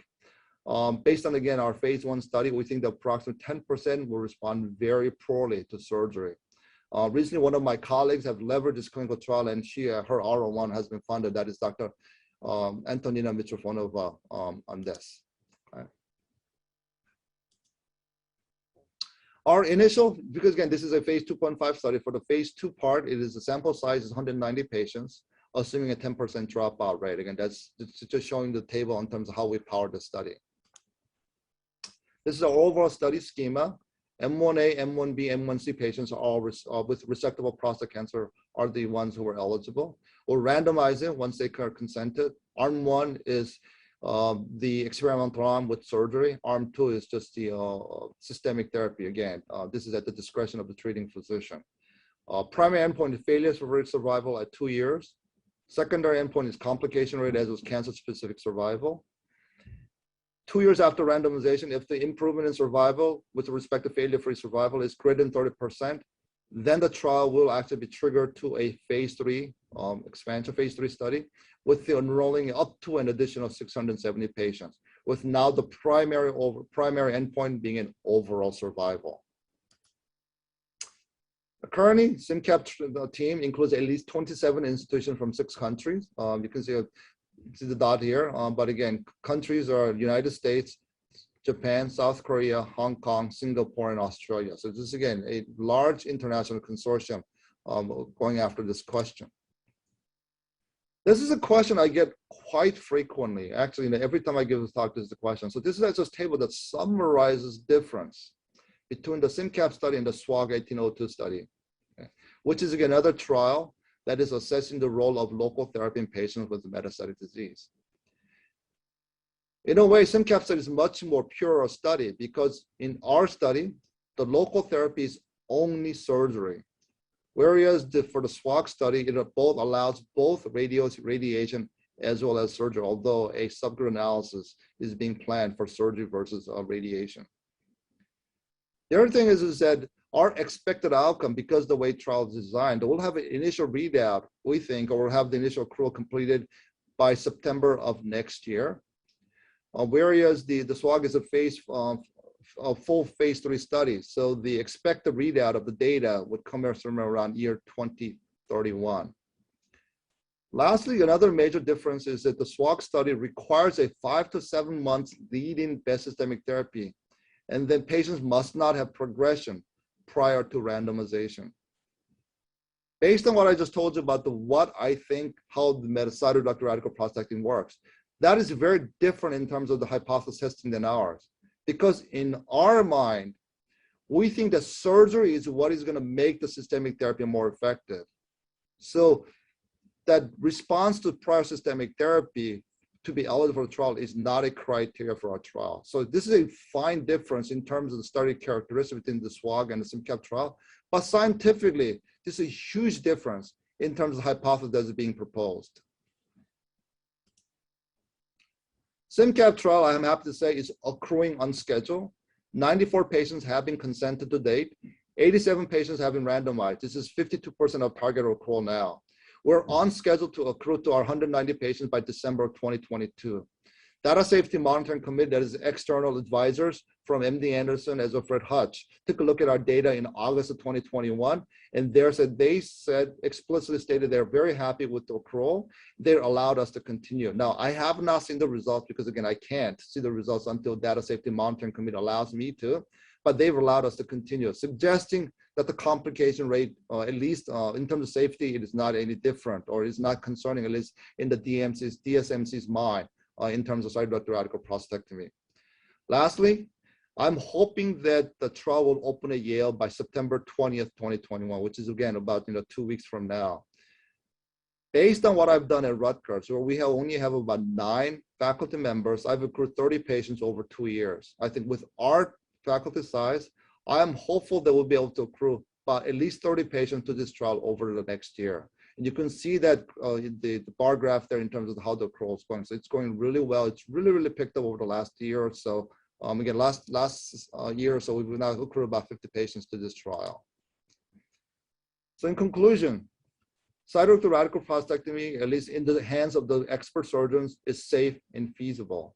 Speaker 2: Based on, again, our phase 1 study, we think that approximately 10% will respond very poorly to surgery. Recently, one of my colleagues have leveraged this clinical trial, and her R01 has been funded. That is Dr. Antonina Mitrofanova on this. Okay. Our initial, because again, this is a phase 2.5 study. For the phase 2 part, it is the sample size is 190 patients, assuming a 10% dropout rate. Again, that's just showing the table in terms of how we powered the study. This is our overall study schema. M1A, M1B, M1C patients are all with resectable prostate cancer are the ones who are eligible. We'll randomize it once they are consented. Arm 1 is the experimental arm with surgery. Arm 2 is just the systemic therapy. Again, this is at the discretion of the treating physician. Primary endpoint is failure-free survival at 2 years. Secondary endpoint is complication rate as well as cancer-specific survival. 2 years after randomization, if the improvement in survival with respect to failure-free survival is greater than 30%, then the trial will actually be triggered to a phase 3 expansion phase 3 study with the enrolling up to an additional 670 patients, with now the primary endpoint being an overall survival. Currently, SimCap team includes at least 27 institutions from 6 countries. You can see the dot here, but again, countries are United States, Japan, South Korea, Hong Kong, Singapore, and Australia. So this is, again, a large international consortium going after this question. This is a question I get quite frequently. Actually, every time I give this talk, this is a question. So this is just a table that summarizes difference between the SimCap study and the SWOG 1802 study. which is again another trial that is assessing the role of local therapy in patients with metastatic disease. In a way, SimCap study is much more pure a study because in our study, the local therapy is only surgery. Whereas for the SWOG study, it both allows both radiation as well as surgery, although a subgroup analysis is being planned for surgery versus radiation. The other thing is that our expected outcome, because the way trial is designed, we'll have an initial readout, we think, or we'll have the initial accrual completed by September of next year. Whereas the SWOG is a full phase 3 study. So the expected readout of the data would come somewhere around year 2031. Lastly, another major difference is that the SWOG study requires a 5 to 7 months lead-in best systemic therapy, and then patients must not have progression prior to randomization. Based on what I just told you about what I think how the cytoreductive radical prostatectomy works, that is very different in terms of the hypothesis testing than ours. Because in our mind, we think that surgery is what is going to make the systemic therapy more effective. So that response to prior systemic therapy to be eligible for the trial is not a criteria for our trial. So this is a fine difference in terms of the study characteristics within the SWOG and the SimCap trial. But scientifically, this is a huge difference in terms of the hypothesis that is being proposed. SimCap trial, I am happy to say, is accruing on schedule. 94 patients have been consented to date. 87 patients have been randomized. This is 52% of target accrual now. We're on schedule to accrue to our 190 patients by December of 2022. Data Safety Monitoring Committee, that is external advisors from MD Anderson as well as Fred Hutch, took a look at our data in August of 2021, and they said explicitly stated they're very happy with the accrual. They allowed us to continue. Now, I have not seen the results because, again, I can't see the results until Data Safety Monitoring Committee allows me to, but they've allowed us to continue, suggesting that the complication rate, at least in terms of safety, it is not any different or is not concerning, at least in the DSMC's mind, in terms of cytoreductive radical prostatectomy. Lastly, I'm hoping that the trial will open at Yale by September 20th, 2021, which is again about 2 weeks from now. Based on what I've done at Rutgers, where we only have about 9 faculty members, I've accrued 30 patients over 2 years. I think with our faculty size, I am hopeful that we'll be able to accrue about at least 30 patients to this trial over the next year. And you can see that the bar graph there in terms of how the accrual is going. So it's going really well. It's really picked up over the last year or so. Again, last year or so, we've now accrued about 50 patients to this trial. So in conclusion, cytoreductive radical prostatectomy, at least in the hands of the expert surgeons, is safe and feasible.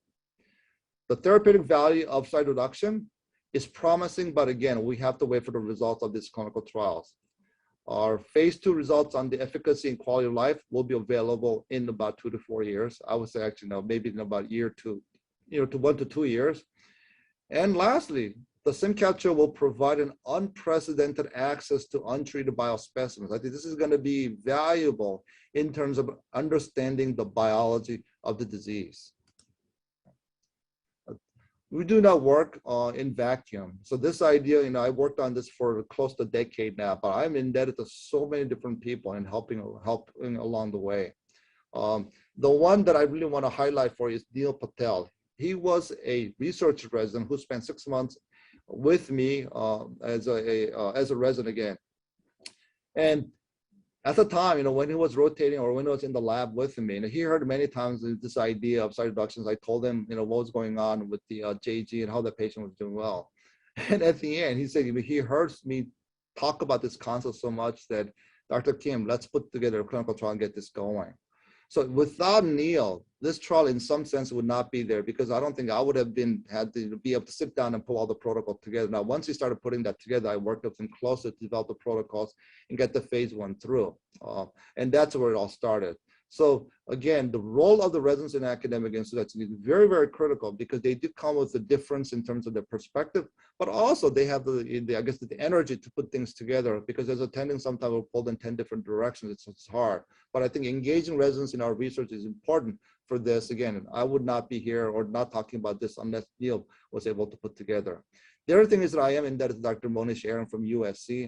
Speaker 2: The therapeutic value of cytoreduction is promising, but again, we have to wait for the results of these clinical trials. Our phase 2 results on the efficacy and quality of life will be available in about 2 to 4 years. I would say actually no, maybe in about year to 1 to 2 years. And lastly, the SimCap trial will provide an unprecedented access to untreated biospecimens. I think this is going to be valuable in terms of understanding the biology of the disease. We do not work in vacuum. So this idea, I worked on this for close to a decade now, but I'm indebted to so many different people and helping along the way. The one that I really want to highlight for you is Neil Patel. He was a research resident who spent 6 months with me as a resident again. And at the time, when he was rotating or when he was in the lab with me, he heard many times this idea of cytoreductions. I told him, what was going on with the JG and how the patient was doing well. And at the end, he said he heard me talk about this concept so much that, Dr. Kim, let's put together a clinical trial and get this going. So without Neil, this trial in some sense would not be there because I don't think I would have had to be able to sit down and pull all the protocol together. Now, once he started putting that together, I worked with him closely to develop the protocols and get the phase 1 through. And that's where it all started. So again, the role of the residents in academic institutes is very, very critical because they do come with a difference in terms of their perspective, but also they have I guess the energy to put things together, because as attending sometimes we're pulled in 10 different directions, it's hard. But I think engaging residents in our research is important for this. Again, I would not be here or not talking about this unless Neil was able to put together. The other thing is that I am in that is Dr. Monish Aaron from USC.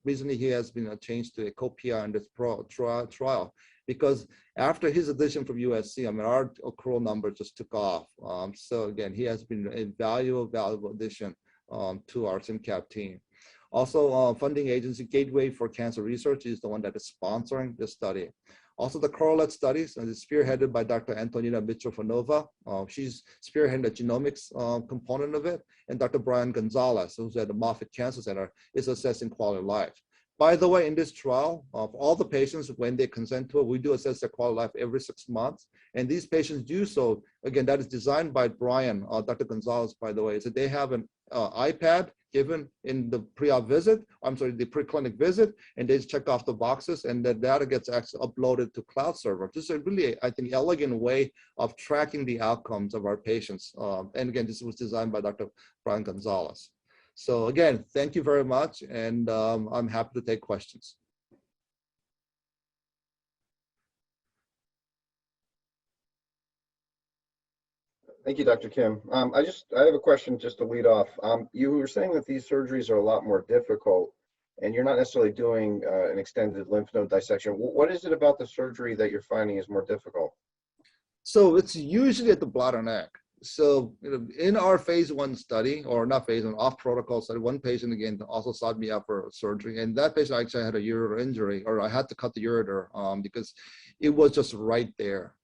Speaker 2: Recently, he has been changed to a co-PI in this trial because after his addition from USC, I mean, our accrual number just took off. So again, he has been a valuable addition to our SimCap team. Also, funding agency Gateway for Cancer Research is the one that is sponsoring this study. Also, the correlate studies is spearheaded by Dr. Antonina Mitchell-Fanova. She's spearheading the genomics component of it. And Dr. Brian Gonzalez, who's at the Moffitt Cancer Center, is assessing quality of life. By the way, in this trial, of all the patients, when they consent to it, we do assess their quality of life every 6 months. And these patients do so, again, that is designed by Brian, Dr. Gonzalez, by the way, so they have an iPad given in the pre-op visit, the preclinic visit, and they just check off the boxes, and the data gets actually uploaded to cloud server. This is a really, I think, elegant way of tracking the outcomes of our patients. And again, this was designed by Dr. Brian Gonzalez. So again, thank you very much, and I'm happy to take questions.
Speaker 1: Thank you, Dr. Kim. I have a question just to lead off. You were saying that these surgeries are a lot more difficult, and you're not necessarily doing an extended lymph node dissection. What is it about the surgery that you're finding is more difficult?
Speaker 2: So it's usually at the bladder neck. So in our phase 1 study, or not phase 1, off protocol study, one patient again also sought me out for surgery, and that patient actually had a ureter injury, or I had to cut the ureter because it was just right there.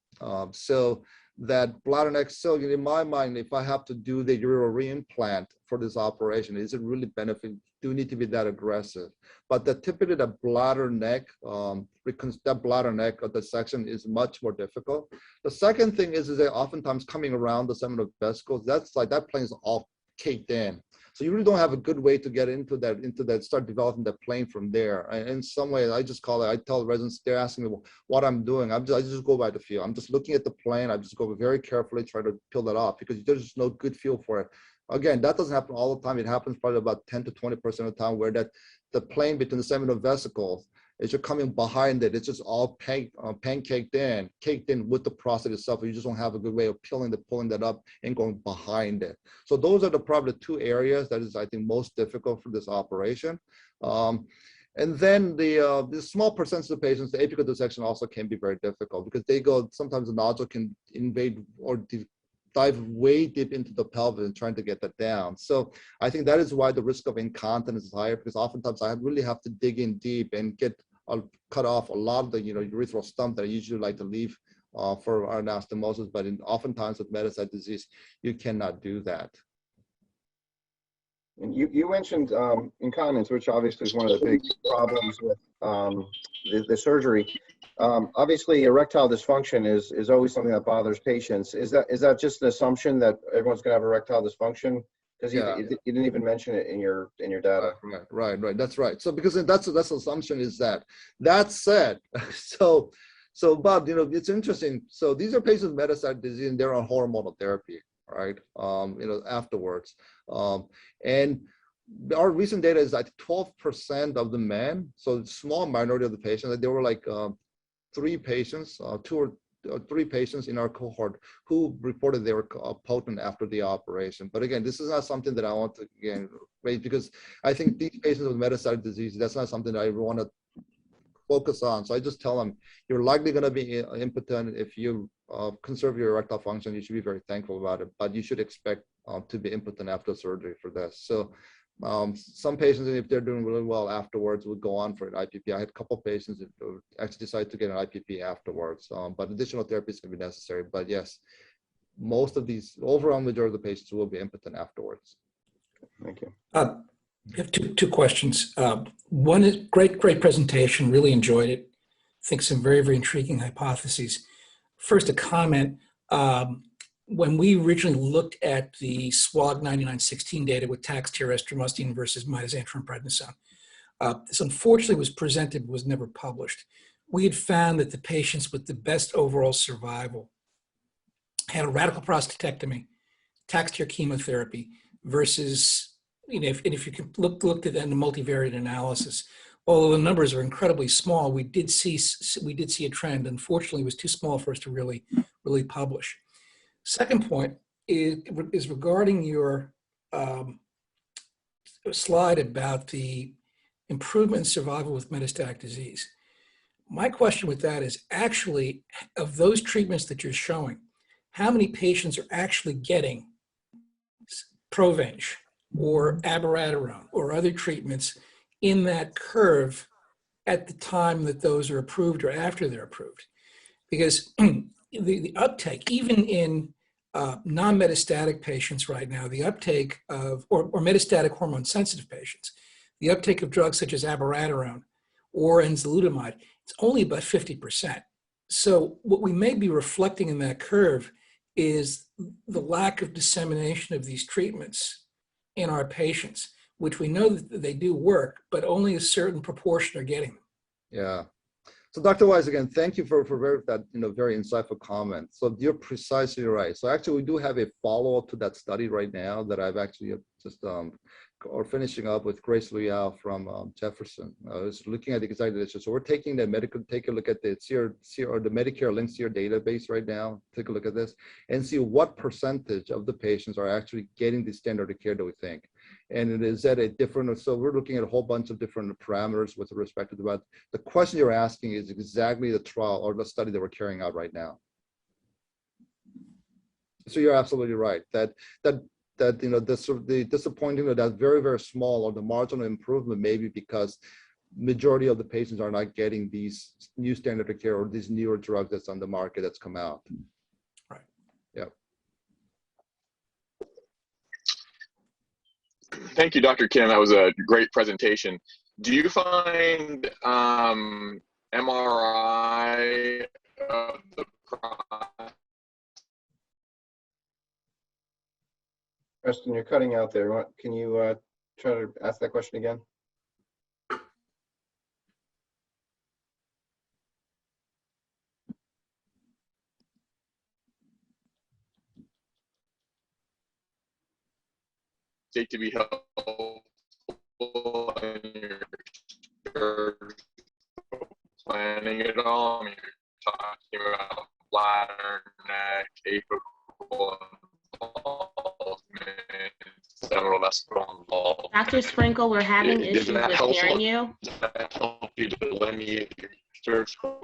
Speaker 2: So that bladder neck, so in my mind, if I have to do the ureter reimplant for this operation, is it really benefit? Do need to be that aggressive? But typically the bladder neck, that bladder neck dissection is much more difficult. The second thing is that oftentimes coming around the seminal vesicles, that's like that plane is all caked in. So you really don't have a good way to get into that, start developing that plane from there. And in some way, I just call it, I tell residents, they're asking me what I'm doing. I just go by the feel. I'm just looking at the plane. I just go very carefully, try to peel that off because there's just no good feel for it. Again, that doesn't happen all the time. It happens probably about 10 to 20% of the time where the plane between the seminal vesicles is just coming behind it. It's just all caked in with the prostate itself. You just don't have a good way of pulling that up and going behind it. So those are probably the 2 areas that is, I think, most difficult for this operation. And then the small percentage of patients, the apical dissection also can be very difficult because sometimes the nodule can invade or dive way deep into the pelvis and trying to get that down. So I think that is why the risk of incontinence is higher, because oftentimes I really have to dig in deep and cut off a lot of the urethral stump that I usually like to leave for our anastomosis, but oftentimes with metastatic disease, you cannot do that.
Speaker 1: And you mentioned incontinence, which obviously is one of the big problems with the surgery. Obviously, erectile dysfunction is always something that bothers patients. Is that just an assumption that everyone's going to have erectile dysfunction? Because you didn't even mention it in your data.
Speaker 2: Right. That's right. So because that's the assumption is that. That said, so Bob, it's interesting. So these are patients with metastatic disease and they're on hormonal therapy, right? Afterwards, and our recent data is like 12% of the men. So a small minority of the patients. There were like 3 patients, 2 or 3 patients in our cohort who reported they were potent after the operation. But again, this is not something that I want to raise because I think these patients with metastatic disease, that's not something that I want to focus on. So I just tell them, you're likely going to be impotent. If you conserve your erectile function, you should be very thankful about it, but you should expect to be impotent after surgery for this. So some patients, if they're doing really well afterwards, would go on for an IPP. I had a couple of patients that actually decided to get an IPP afterwards, but additional therapies can be necessary. But yes, most of these, overall majority of the patients will be impotent afterwards.
Speaker 1: Thank you.
Speaker 3: I have two questions. One is great presentation, really enjoyed it. I think some very, very intriguing hypotheses. First, a comment. When we originally looked at the SWOG 9916 data with taxotere-estromustine versus mitoxantrone prednisone, this unfortunately was presented, was never published. we had found that the patients with the best overall survival had a radical prostatectomy, taxed chemotherapy versus, if you can looked at that in a multivariate analysis, although the numbers are incredibly small, we did see a trend. Unfortunately, it was too small for us to really publish. Second point is regarding your slide about the improvement in survival with metastatic disease. My question with that is actually, of those treatments that you're showing, how many patients are actually getting Provenge or abiraterone or other treatments in that curve at the time that those are approved or after they're approved? Because the uptake, even in non-metastatic patients right now, the uptake of, or metastatic hormone-sensitive patients, the uptake of drugs such as abiraterone or enzalutamide, it's only about 50%. So what we may be reflecting in that curve is the lack of dissemination of these treatments in our patients, which we know that they do work, but only a certain proportion are getting them.
Speaker 2: Yeah. So Dr. Wise, again, thank you for that very insightful comment. So you're precisely right. So actually, we do have a follow-up to that study right now that I've actually just finishing up with Grace Liao from Jefferson. Is looking at the exact issue. So we're taking the take a look at the or the Medicare Link SEER database right now. Take a look at this and see what percentage of the patients are actually getting the standard of care that we think. And it is at a different, so we're looking at a whole bunch of different parameters with respect to that. The question you're asking is exactly the trial or the study that we're carrying out right now. So you're absolutely right that the disappointing that that's very, very small, or the marginal improvement maybe because majority of the patients are not getting these new standard of care or these newer drugs that's on the market that's come out.
Speaker 3: Right.
Speaker 2: Yeah.
Speaker 4: Thank you, Dr. Kim. That was a great presentation. Do you find MRI of the prostate?
Speaker 1: Preston, you're cutting out there. Can you try to ask that question again?
Speaker 4: To be helpful in your planning at all? I mean, you're talking about bladder, neck, apical involvement, seminal vesicle involved.
Speaker 5: Dr. Sprinkle, we're having
Speaker 4: Does
Speaker 5: issues
Speaker 4: that
Speaker 5: with
Speaker 4: help?
Speaker 5: hearing you.
Speaker 4: Does that help you delineate your surgical?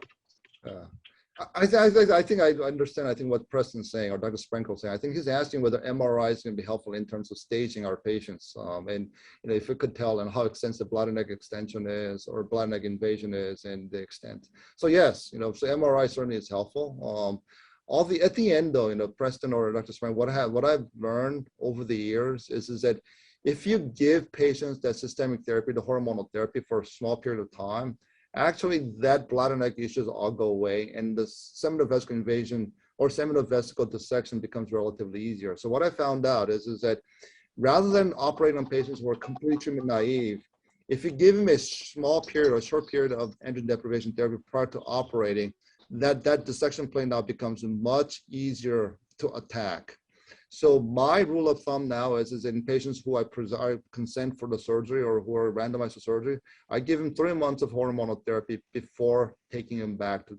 Speaker 2: I think I understand. I think what Preston's saying, or Dr. Sprinkle's saying. I think he's asking whether MRI is going to be helpful in terms of staging our patients, and if we could tell and how extensive bladder neck extension is, or bladder neck invasion is, and the extent. So yes, so MRI certainly is helpful. At the end though, Preston or Dr. Sprinkle, what I've learned over the years is that if you give patients that systemic therapy, the hormonal therapy, for a small period of time, actually that bladder neck issues all go away, and the seminal vesicle invasion or seminal vesicle dissection becomes relatively easier. So what I found out is that rather than operating on patients who are completely treatment naive, if you give them a small period or short period of androgen deprivation therapy prior to operating, that dissection plane now becomes much easier to attack. So my rule of thumb now is in patients who I consent for the surgery or who are randomized to surgery, I give them 3 months of hormonal therapy before taking them to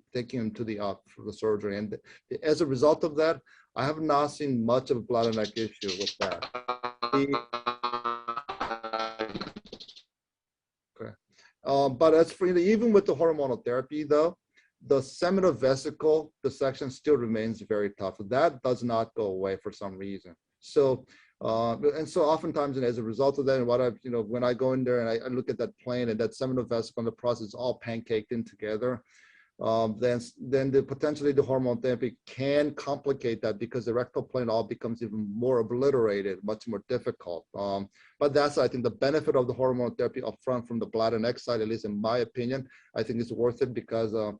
Speaker 2: the for the surgery. And as a result of that, I have not seen much of a bladder neck issue with that. Okay. But as for even with the hormonal therapy though, the seminal vesicle dissection still remains very tough. That does not go away for some reason. So, and so oftentimes, and as a result of that, and what I've, when I go in there and I look at that plane and that seminal vesicle and the prostate is all pancaked in together, then potentially the hormone therapy can complicate that because the rectal plane all becomes even more obliterated, much more difficult. But that's, I think, the benefit of the hormone therapy upfront from the bladder neck side, at least in my opinion. I think it's worth it because I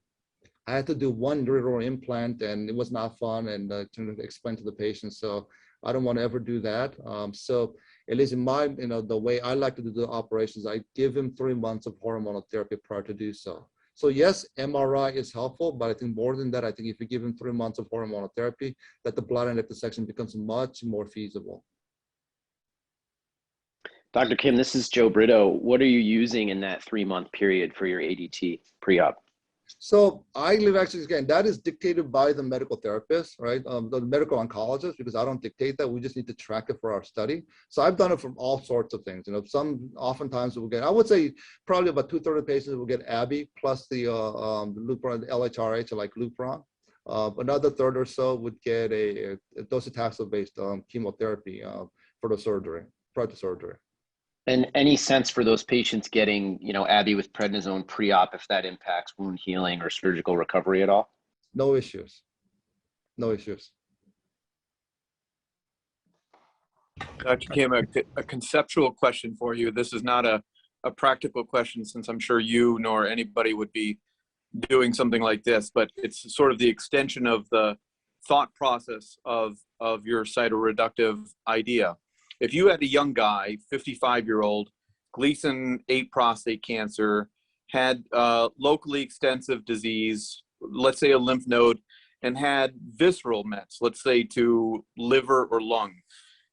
Speaker 2: had to do one urinary implant and it was not fun, and to explain to the patient. So I don't want to ever do that. So at least in my, the way I like to do the operations, I give him 3 months of hormonal therapy prior to do so. So yes, MRI is helpful, but I think more than that, I think if you give him 3 months of hormonal therapy, that the bladder neck dissection becomes much more feasible.
Speaker 5: Dr. Kim, this is Joe Brito. What are you using in that 3-month period for your ADT pre-op?
Speaker 2: So I live actually, again, that is dictated by the medical therapist, right? The medical oncologist, because I don't dictate that. We just need to track it for our study. So I've done it from all sorts of things. You know, some oftentimes we'll get, I would say probably about 2/3 of patients will get Abby plus the Lupron, the LHRH, like Lupron. Another third or so would get a docetaxel-based chemotherapy for the surgery, prior to surgery.
Speaker 5: And any sense for those patients getting, you know, Abby with prednisone pre-op, if that impacts wound healing or surgical recovery at all?
Speaker 2: No issues. No issues.
Speaker 6: Dr. Kim, a conceptual question for you. This is not a practical question, since I'm sure you nor anybody would be doing something like this, but it's sort of the extension of the thought process of your cytoreductive idea. If you had a young guy, 55-year-old, Gleason 8 prostate cancer, had locally extensive disease, let's say a lymph node, and had visceral mets, let's say to liver or lung,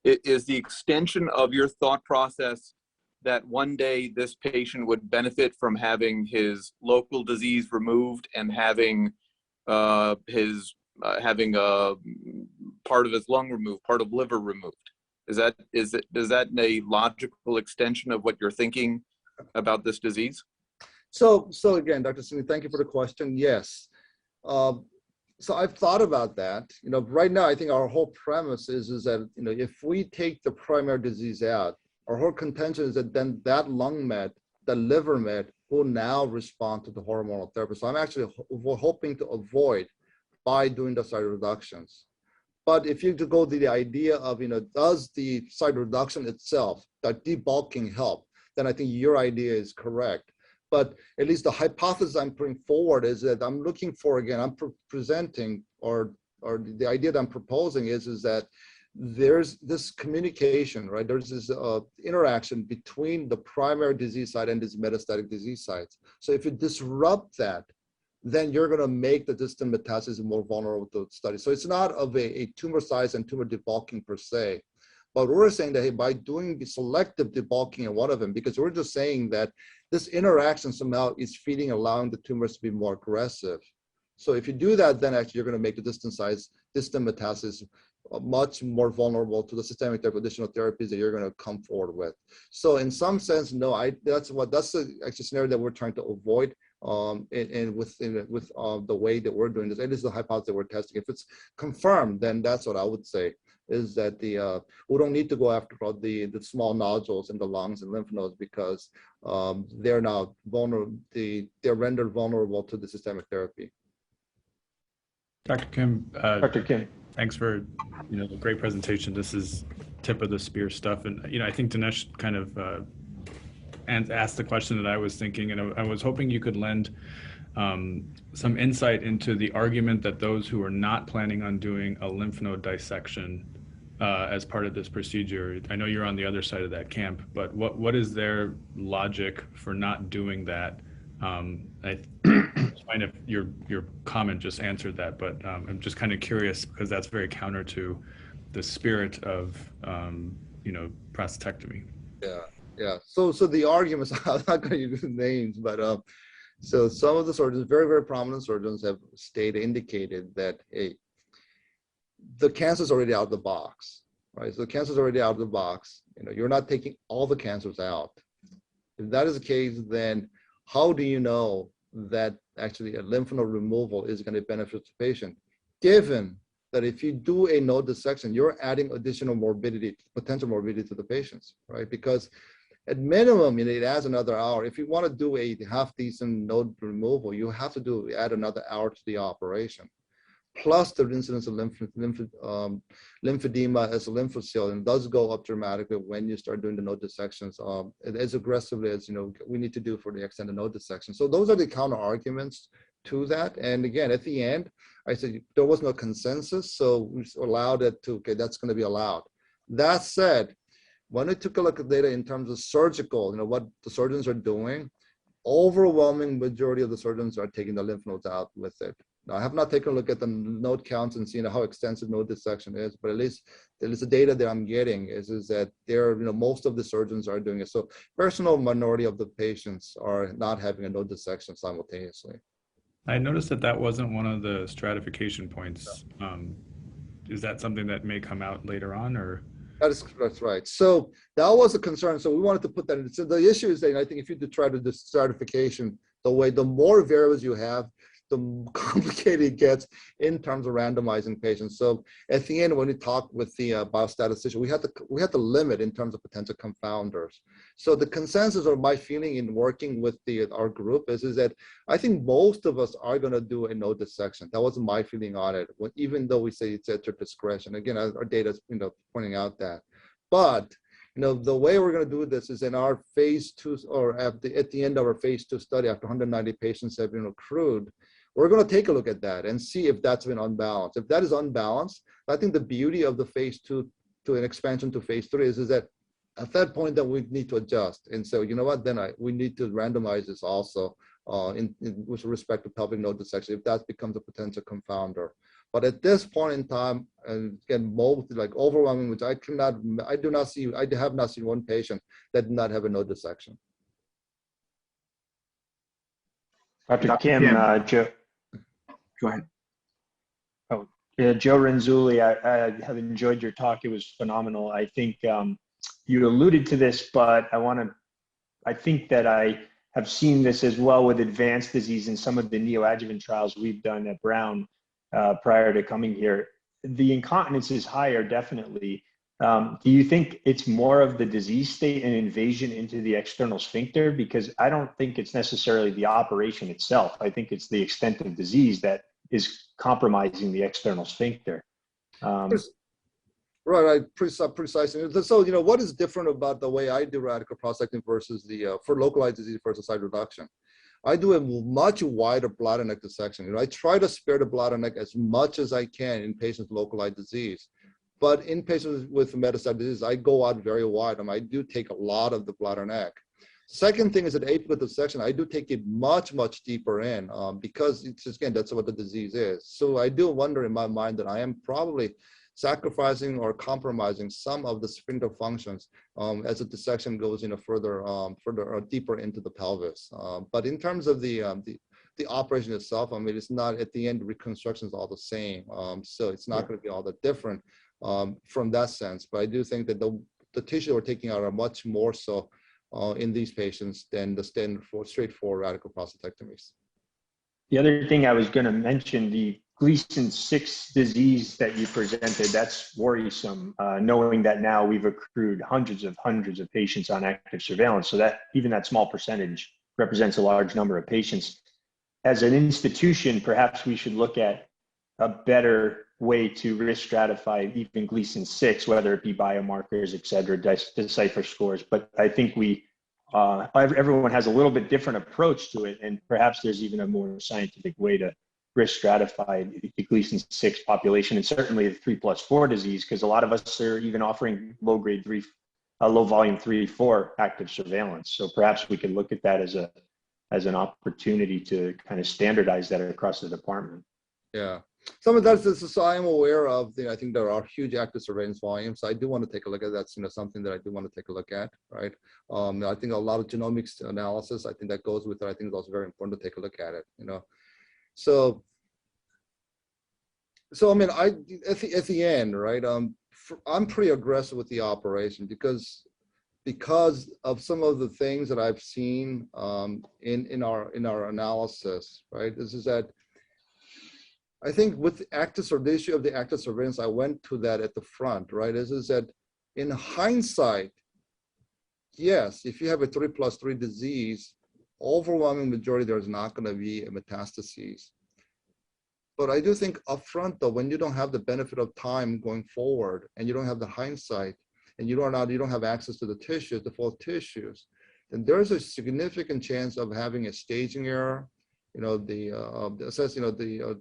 Speaker 6: is the extension of your thought process that one day this patient would benefit from having his local disease removed and having having a part of his lung removed, part of liver removed? Is that a logical extension of what you're thinking about this disease?
Speaker 2: So again, Dr. Singh, thank you for the question. Yes. So I've thought about that. You know, right now, I think our whole premise is that, you know, if we take the primary disease out, our whole contention is that then that lung met, the liver met, will now respond to the hormonal therapy. So I'm actually hoping to avoid by doing the cytoreductions. But if you go to the idea of, you know, does the cytoreduction itself, that debulking help, then I think your idea is correct. But at least the hypothesis I'm putting forward is that I'm looking for, again, I'm presenting, or the idea that I'm proposing is that there's this communication, right? There's this interaction between the primary disease site and these metastatic disease sites. So if you disrupt that, then you're going to make the distant metastasis more vulnerable to study. So it's not of a tumor size and tumor debulking per se, but we're saying that, hey, by doing the selective debulking in one of them, because we're just saying that this interaction somehow is feeding, allowing the tumors to be more aggressive. So if you do that, then actually you're going to make the distant metastasis much more vulnerable to the systemic therapy, additional therapies that you're going to come forward with. So in some sense, no, that's the actual scenario that we're trying to avoid. And with the way that we're doing this, it is the hypothesis that we're testing. If it's confirmed, then that's what I would say is that we don't need to go after the small nodules in the lungs and lymph nodes, because they're now vulnerable. They're rendered vulnerable to the systemic therapy.
Speaker 7: Dr. Kim. Thanks for the great presentation. This is tip of the spear stuff, and I think Dinesh kind of and asked the question that I was thinking, and I was hoping you could lend some insight into the argument that those who are not planning on doing a lymph node dissection as part of this procedure, I know you're on the other side of that camp, but what is their logic for not doing that? I find if your comment just answered that, but I'm just kind of curious, because that's very counter to the spirit of prostatectomy.
Speaker 2: Yeah. So the arguments, I'm not going to use names, but so some of the surgeons, very, very prominent surgeons, have indicated that, hey, the cancer's already out of the box, right? So the cancer's already out of the box. You're not taking all the cancers out. If that is the case, then how do you know that actually a lymph node removal is going to benefit the patient, given that if you do a node dissection, you're adding additional morbidity, potential morbidity to the patients, right? Because at minimum, it adds another hour. If you want to do a half-decent node removal, you have to add another hour to the operation, plus the incidence of lymphedema as a lymphocyte, and does go up dramatically when you start doing the node dissections as aggressively as we need to do for the extended node dissection. So those are the counter arguments to that. And again, at the end, I said there was no consensus, so we allowed it to. Okay, that's going to be allowed. That said, when we took a look at data in terms of surgical, what the surgeons are doing, overwhelming majority of the surgeons are taking the lymph nodes out with it. Now, I have not taken a look at the node counts and seen how extensive node dissection is, but at least the data that I'm getting is that most of the surgeons are doing it. So very small minority of the patients are not having a node dissection simultaneously.
Speaker 7: I noticed that that wasn't one of the stratification points. Is that something that may come out later on, or?
Speaker 2: That's right. So that was a concern. So we wanted to put that in. So the issue is that I think if you try to do stratification, the more variables you have, the more complicated it gets in terms of randomizing patients. So at the end, when we talked with the biostatistician, we had to limit in terms of potential confounders. So the consensus or my feeling in working with our group is that I think most of us are going to do a node dissection. That wasn't my feeling on it, even though we say it's at your discretion. Again, our data is pointing out that. But the way we're going to do this is in our phase 2, or at the end of our phase 2 study, after 190 patients have been accrued, we're going to take a look at that and see if that's been unbalanced. If that is unbalanced, I think the beauty of the phase 2 to an expansion to phase 3 is that at that point that we need to adjust. And so, you know what, then we need to randomize this also with respect to pelvic node dissection, if that becomes a potential confounder. But at this point in time, and again, most overwhelming, which I have not seen one patient that did not have a node dissection.
Speaker 8: Dr. Kim, Joe. Go ahead. Oh, yeah, Joe Renzulli, I have enjoyed your talk. It was phenomenal. I think you alluded to this, but I think that I have seen this as well with advanced disease in some of the neoadjuvant trials we've done at Brown prior to coming here. The incontinence is higher, definitely. Do you think it's more of the disease state and invasion into the external sphincter? Because I don't think it's necessarily the operation itself. I think it's the extent of disease that is compromising the external sphincter.
Speaker 2: Right, precisely. So, what is different about the way I do radical prostatectomy versus for localized disease versus site reduction? I do a much wider bladder neck dissection. I try to spare the bladder neck as much as I can in patients with localized disease. But in patients with metastatic disease, I go out very wide. I do take a lot of the bladder neck. Second thing is that apical dissection, I do take it much, much deeper in because it's just, again, that's what the disease is. So I do wonder in my mind that I am probably sacrificing or compromising some of the sphincter functions as the dissection goes further or deeper into the pelvis. But in terms of the operation itself, it's not, at the end, reconstruction is all the same. So it's not going to be all that different from that sense. But I do think that the tissue we're taking out are much more so in these patients than the standard straightforward radical prostatectomies.
Speaker 8: The other thing I was going to mention, the Gleason 6 disease that you presented, that's worrisome, knowing that now we've accrued hundreds of patients on active surveillance. So that even that small percentage represents a large number of patients. As an institution, perhaps we should look at a better way to risk stratify even Gleason 6, whether it be biomarkers, et cetera, decipher scores. But I think everyone has a little bit different approach to it, and perhaps there's even a more scientific way to risk stratify the Gleason 6 population, and certainly the 3+4 disease, because a lot of us are even offering low volume 3-4 active surveillance. So perhaps we can look at that as an opportunity to kind of standardize that across the department.
Speaker 2: Yeah. Some of that is, so I am aware of, I think there are huge active surveillance volumes. So I do want to take a look at that. That's something that I do want to take a look at, right? I think a lot of genomics analysis, I think that goes with it. I think it's also very important to take a look at it, So at the end, right? I'm pretty aggressive with the operation because of some of the things that I've seen in our analysis, right? This is that I think with the issue of the active surveillance, I went to that at the front, right? This is that in hindsight, yes, if you have a 3+3 disease, overwhelming majority, there's not going to be a metastases. But I do think upfront, though, when you don't have the benefit of time going forward, and you don't have the hindsight, and you don't have access to the tissues, the full tissues, then there's a significant chance of having a staging error, the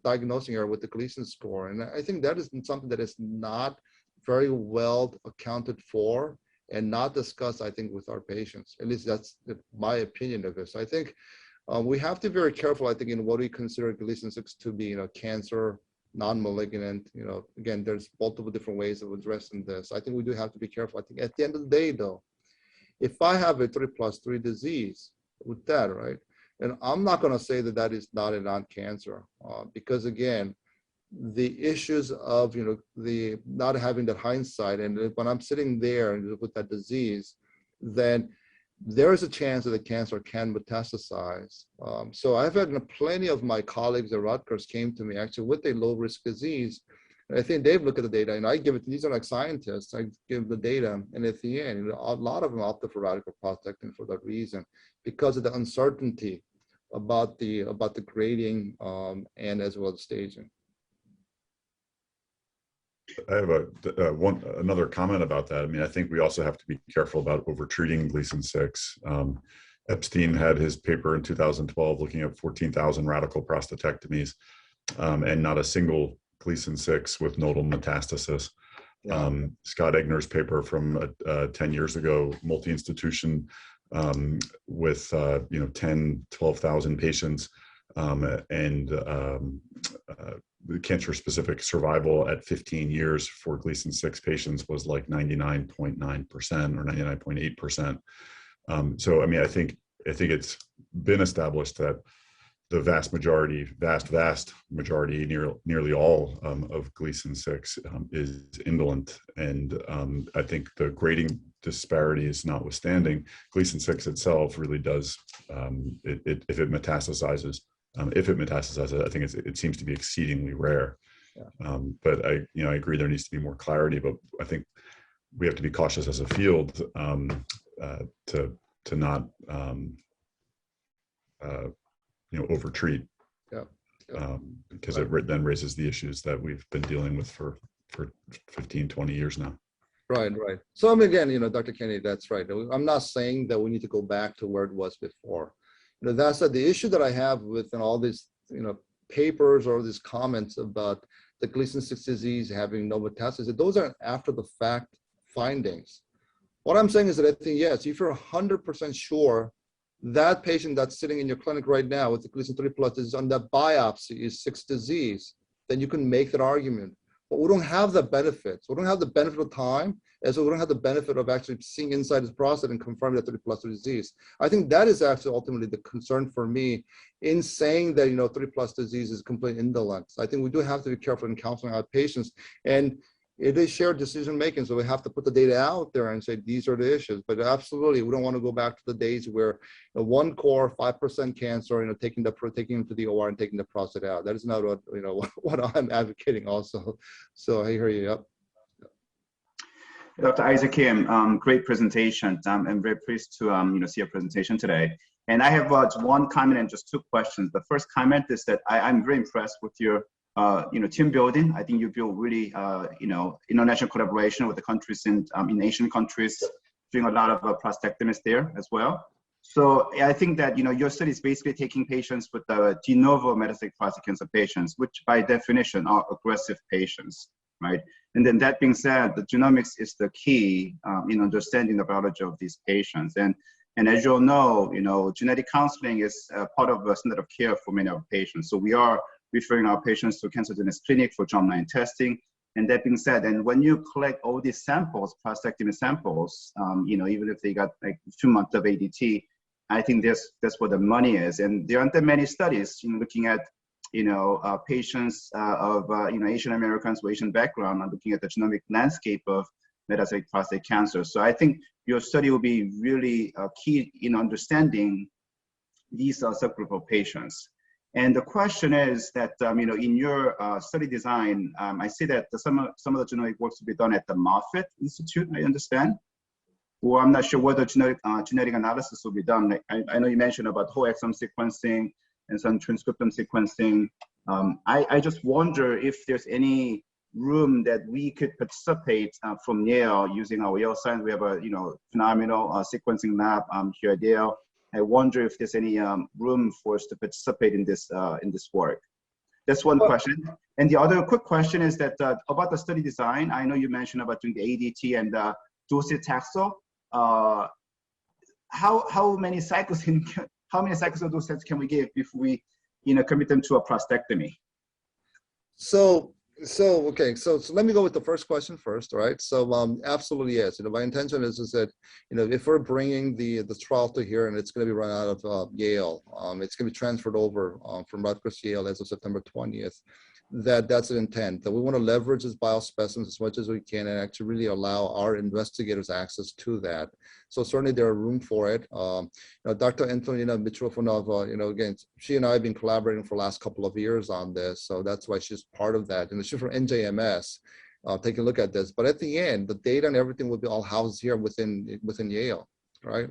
Speaker 2: diagnosing error with the Gleason score. And I think that is something that is not very well accounted for and not discussed, I think, with our patients. At least that's my opinion of this. I think We have to be very careful, I think, in what we consider Gleason 6 to be, cancer, non-malignant. Again, there's multiple different ways of addressing this. I think we do have to be careful. I think at the end of the day, though, if I have a 3+3 disease with that, right, and I'm not going to say that that is not a non-cancer, because again, the issues of the not having that hindsight, and when I'm sitting there with that disease, then there is a chance that the cancer can metastasize. So I've had plenty of my colleagues at Rutgers came to me actually with a low-risk disease. And I think they've looked at the data, and I give it, these are like scientists, I give the data, and at the end, a lot of them opted for radical prostatectomy for that reason, because of the uncertainty about the grading and as well as staging.
Speaker 9: I have another comment about that. I mean, I think we also have to be careful about overtreating Gleason 6. Epstein had his paper in 2012 looking at 14,000 radical prostatectomies and not a single Gleason 6 with nodal metastasis. Yeah. Scott Egner's paper from 10 years ago, multi-institution with 10, 12,000 patients and cancer-specific survival at 15 years for Gleason 6 patients was like 99.9% or 99.8%. So I mean, I think it's been established that the vast majority, nearly all of Gleason 6 is indolent, and I think the grading disparities notwithstanding, Gleason 6 itself really does, if it metastasizes, I think it seems to be exceedingly rare. Yeah. But I agree there needs to be more clarity, but I think we have to be cautious as a field to not overtreat. Yeah. Because it then raises the issues that we've been dealing with for 15, 20 years now.
Speaker 2: Right. So I mean, again, Dr. Kennedy, that's right. I'm not saying that we need to go back to where it was before. That said, the issue that I have with all these, papers or these comments about the Gleason 6 disease having no metastasis, those are after the fact findings. What I'm saying is that I think, yes, if you're 100% sure that patient that's sitting in your clinic right now with the Gleason 3+ disease on that biopsy is 6 disease, then you can make that argument. But we don't have the benefits. We don't have the benefit of time, as well, we don't have the benefit of actually seeing inside his prostate and confirming that 3+ disease. I think that is actually ultimately the concern for me in saying that 3+ disease is completely indolent. I think we do have to be careful in counseling our patients, and it is shared decision making, so we have to put the data out there and say these are the issues. But absolutely, we don't want to go back to the days where one core 5% cancer, taking them to the OR and taking the prostate out. That is not what what I'm advocating also. So I hear you. Yep.
Speaker 10: Dr. Isaac Kim, great presentation. I'm very pleased to see your presentation today. And I have one comment and just 2 questions. The first comment is that I'm very impressed with your team building. I think you build really, international collaboration with the countries in Asian countries, doing a lot of prostatectomies there as well. So I think that, your study is basically taking patients with de novo metastatic prostate cancer patients, which by definition are aggressive patients, right? And then that being said, the genomics is the key in understanding the biology of these patients. And as you all know, genetic counseling is part of the standard of care for many of our patients. So we are referring our patients to cancer genetics clinic for germline testing. And that being said, and when you collect all these samples, prostatectomy samples, even if they got like 2 months of ADT, I think that's where the money is. And there aren't that many studies looking at patients of Asian Americans with Asian background and looking at the genomic landscape of metastatic prostate cancer. So I think your study will be really key in understanding these subgroup of patients. And the question is that, in your study design, I see that some of the genetic work to be done at the Moffitt Institute, I understand. Or I'm not sure whether genetic analysis will be done. I know you mentioned about whole exome sequencing and some transcriptome sequencing. I just wonder if there's any room that we could participate from Yale using our Yale Science. We have a phenomenal sequencing lab here at Yale. I wonder if there's any room for us to participate in this work. That's one question. And the other quick question is that about the study design. I know you mentioned about doing the ADT and docetaxel. How many cycles how many cycles of those sets can we give if we, commit them to a prostatectomy?
Speaker 2: Okay, so let me go with the first question first, right? So absolutely yes. My intention is that if we're bringing the trial to here and it's going to be run out of Yale, it's going to be transferred over from Rutgers to Yale as of September 20th. That's an intent that we want to leverage this biospecimens as much as we can and actually really allow our investigators access to that. So certainly there are room for it. Dr. Antonina Mitrofanova, again, she and I have been collaborating for the last couple of years on this, so that's why she's part of that. And she's from NJMS, taking a look at this. But at the end, the data and everything will be all housed here within Yale. Right.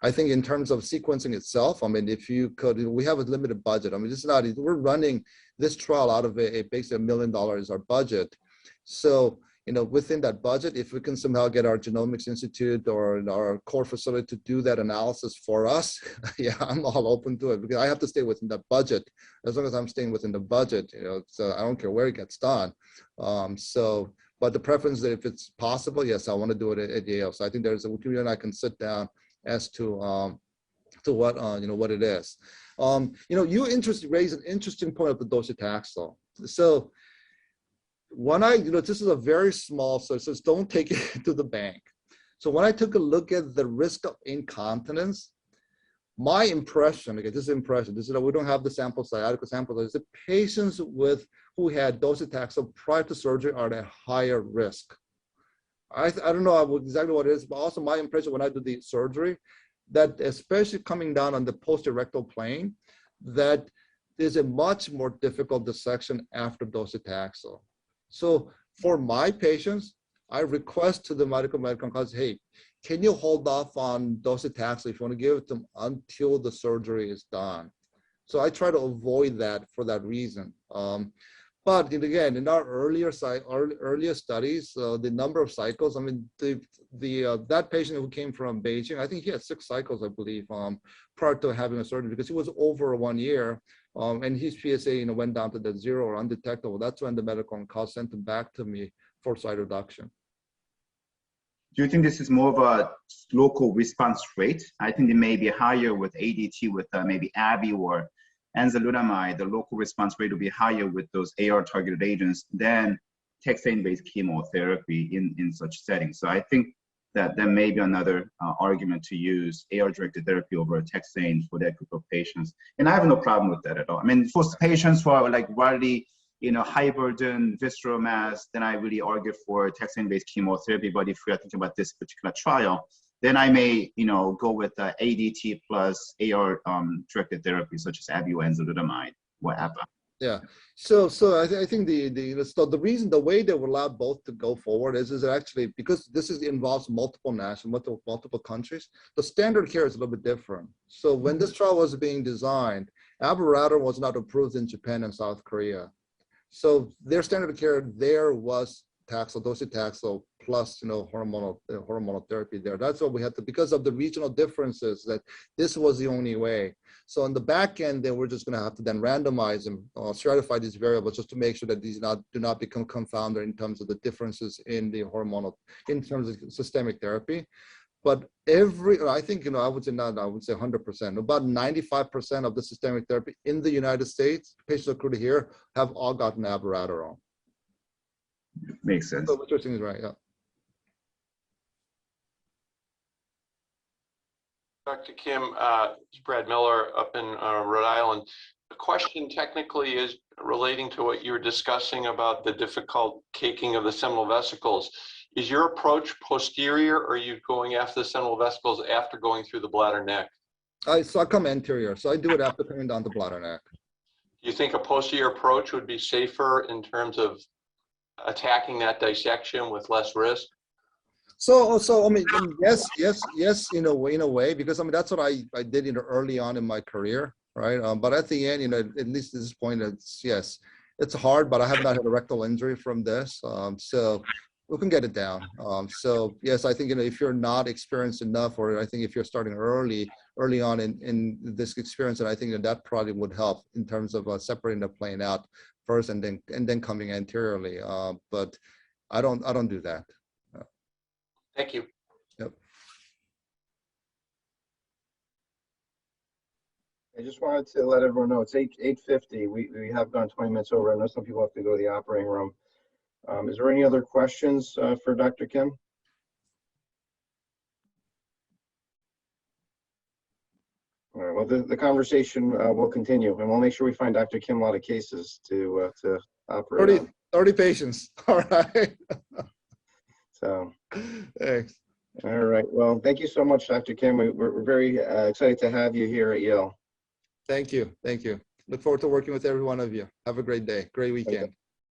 Speaker 2: I think in terms of sequencing itself, I mean, if you could, we have a limited budget. I mean, it's not, we're running this trial out of basically $1 million our budget. So, within that budget, if we can somehow get our Genomics Institute or our core facility to do that analysis for us, yeah, I'm all open to it because I have to stay within that budget. As long as I'm staying within the budget, so I don't care where it gets done. But the preference that if it's possible, yes, I want to do it at Yale. So I think there's you and I can sit down as to what what it is. You raise an interesting point of the docetaxel. So when this is a very small, so it says don't take it to the bank. So when I took a look at the risk of incontinence, my impression, again, this is we don't have the sample size, adequate sample size, the patients who had docetaxel prior to surgery are at higher risk. I don't know exactly what it is, but also my impression when I do the surgery, that especially coming down on the posterior plane, that there's a much more difficult dissection after docetaxel. So for my patients, I request to the medical oncologist, hey, can you hold off on docetaxel if you want to give it to them until the surgery is done? So I try to avoid that for that reason. But again, in our earlier studies, the number of cycles, I mean, that patient who came from Beijing, I think he had 6 cycles, I believe, prior to having a surgery because he was over 1 year. And his PSA, went down to the 0 or undetectable. That's when the medical oncologist sent him back to me for cytoreduction.
Speaker 10: Do you think this is more of a local response rate? I think it may be higher with ADT with maybe ABI or enzalutamide. The local response rate will be higher with those AR targeted agents than taxane-based chemotherapy in such settings. So I think that there may be another argument to use AR-directed therapy over taxane for that group of patients. And I have no problem with that at all. I mean, for patients who are like widely high burden visceral mass, then I really argue for taxane-based chemotherapy. But if we are thinking about this particular trial, then I may, go with ADT plus AR directed therapy, such as ABI or enzalutamide, whatever.
Speaker 2: Yeah. So I think the reason, the way they were allowed both to go forward is actually because this involves multiple countries. The standard care is a little bit different. So when this trial was being designed, abiraterone was not approved in Japan and South Korea. So their standard of care there was docetaxel plus hormonal therapy there. That's what we had to, because of the regional differences, that this was the only way. So on the back end, then we're just going to have to then randomize and stratify these variables just to make sure that these do not become confounded in terms of the differences in the hormonal, in terms of systemic therapy. But I think, I would say 100%, about 95% of the systemic therapy in the United States, patients accrued here, have all gotten abiraterone.
Speaker 10: Makes sense.
Speaker 2: So what you're saying is right, yeah.
Speaker 4: Dr. Kim, it's Brad Miller up in Rhode Island. The question technically is relating to what you were discussing about the difficult caking of the seminal vesicles. Is your approach posterior, or are you going after the seminal vesicles after going through the bladder neck?
Speaker 2: So I come anterior, so I do it after coming down the bladder neck.
Speaker 4: Do you think a posterior approach would be safer in terms of attacking that dissection with less risk?
Speaker 2: So I mean, yes, in a way, because I mean that's what I did early on in my career, right? But at the end, at least at this point, it's hard, but I have not had a rectal injury from this, so we can get it down. So yes, I think if you're not experienced enough, or I think if you're starting early on in this experience, and I think that probably would help in terms of separating the plane out first and then coming anteriorly. But I don't do that.
Speaker 4: Thank you.
Speaker 2: Yep.
Speaker 1: I just wanted to let everyone know it's 8:50. We have gone 20 minutes over. I know some people have to go to the operating room. Is there any other questions for Dr. Kim? All right, well, the conversation will continue, and we'll make sure we find Dr. Kim a lot of cases to operate
Speaker 2: 30 patients. All right.
Speaker 1: So,
Speaker 2: Thanks.
Speaker 1: all right. Well, thank you so much, Dr. Kim. We're very excited to have you here at Yale.
Speaker 2: Thank you. Thank you. Look forward to working with every one of you. Have a great day. Great weekend.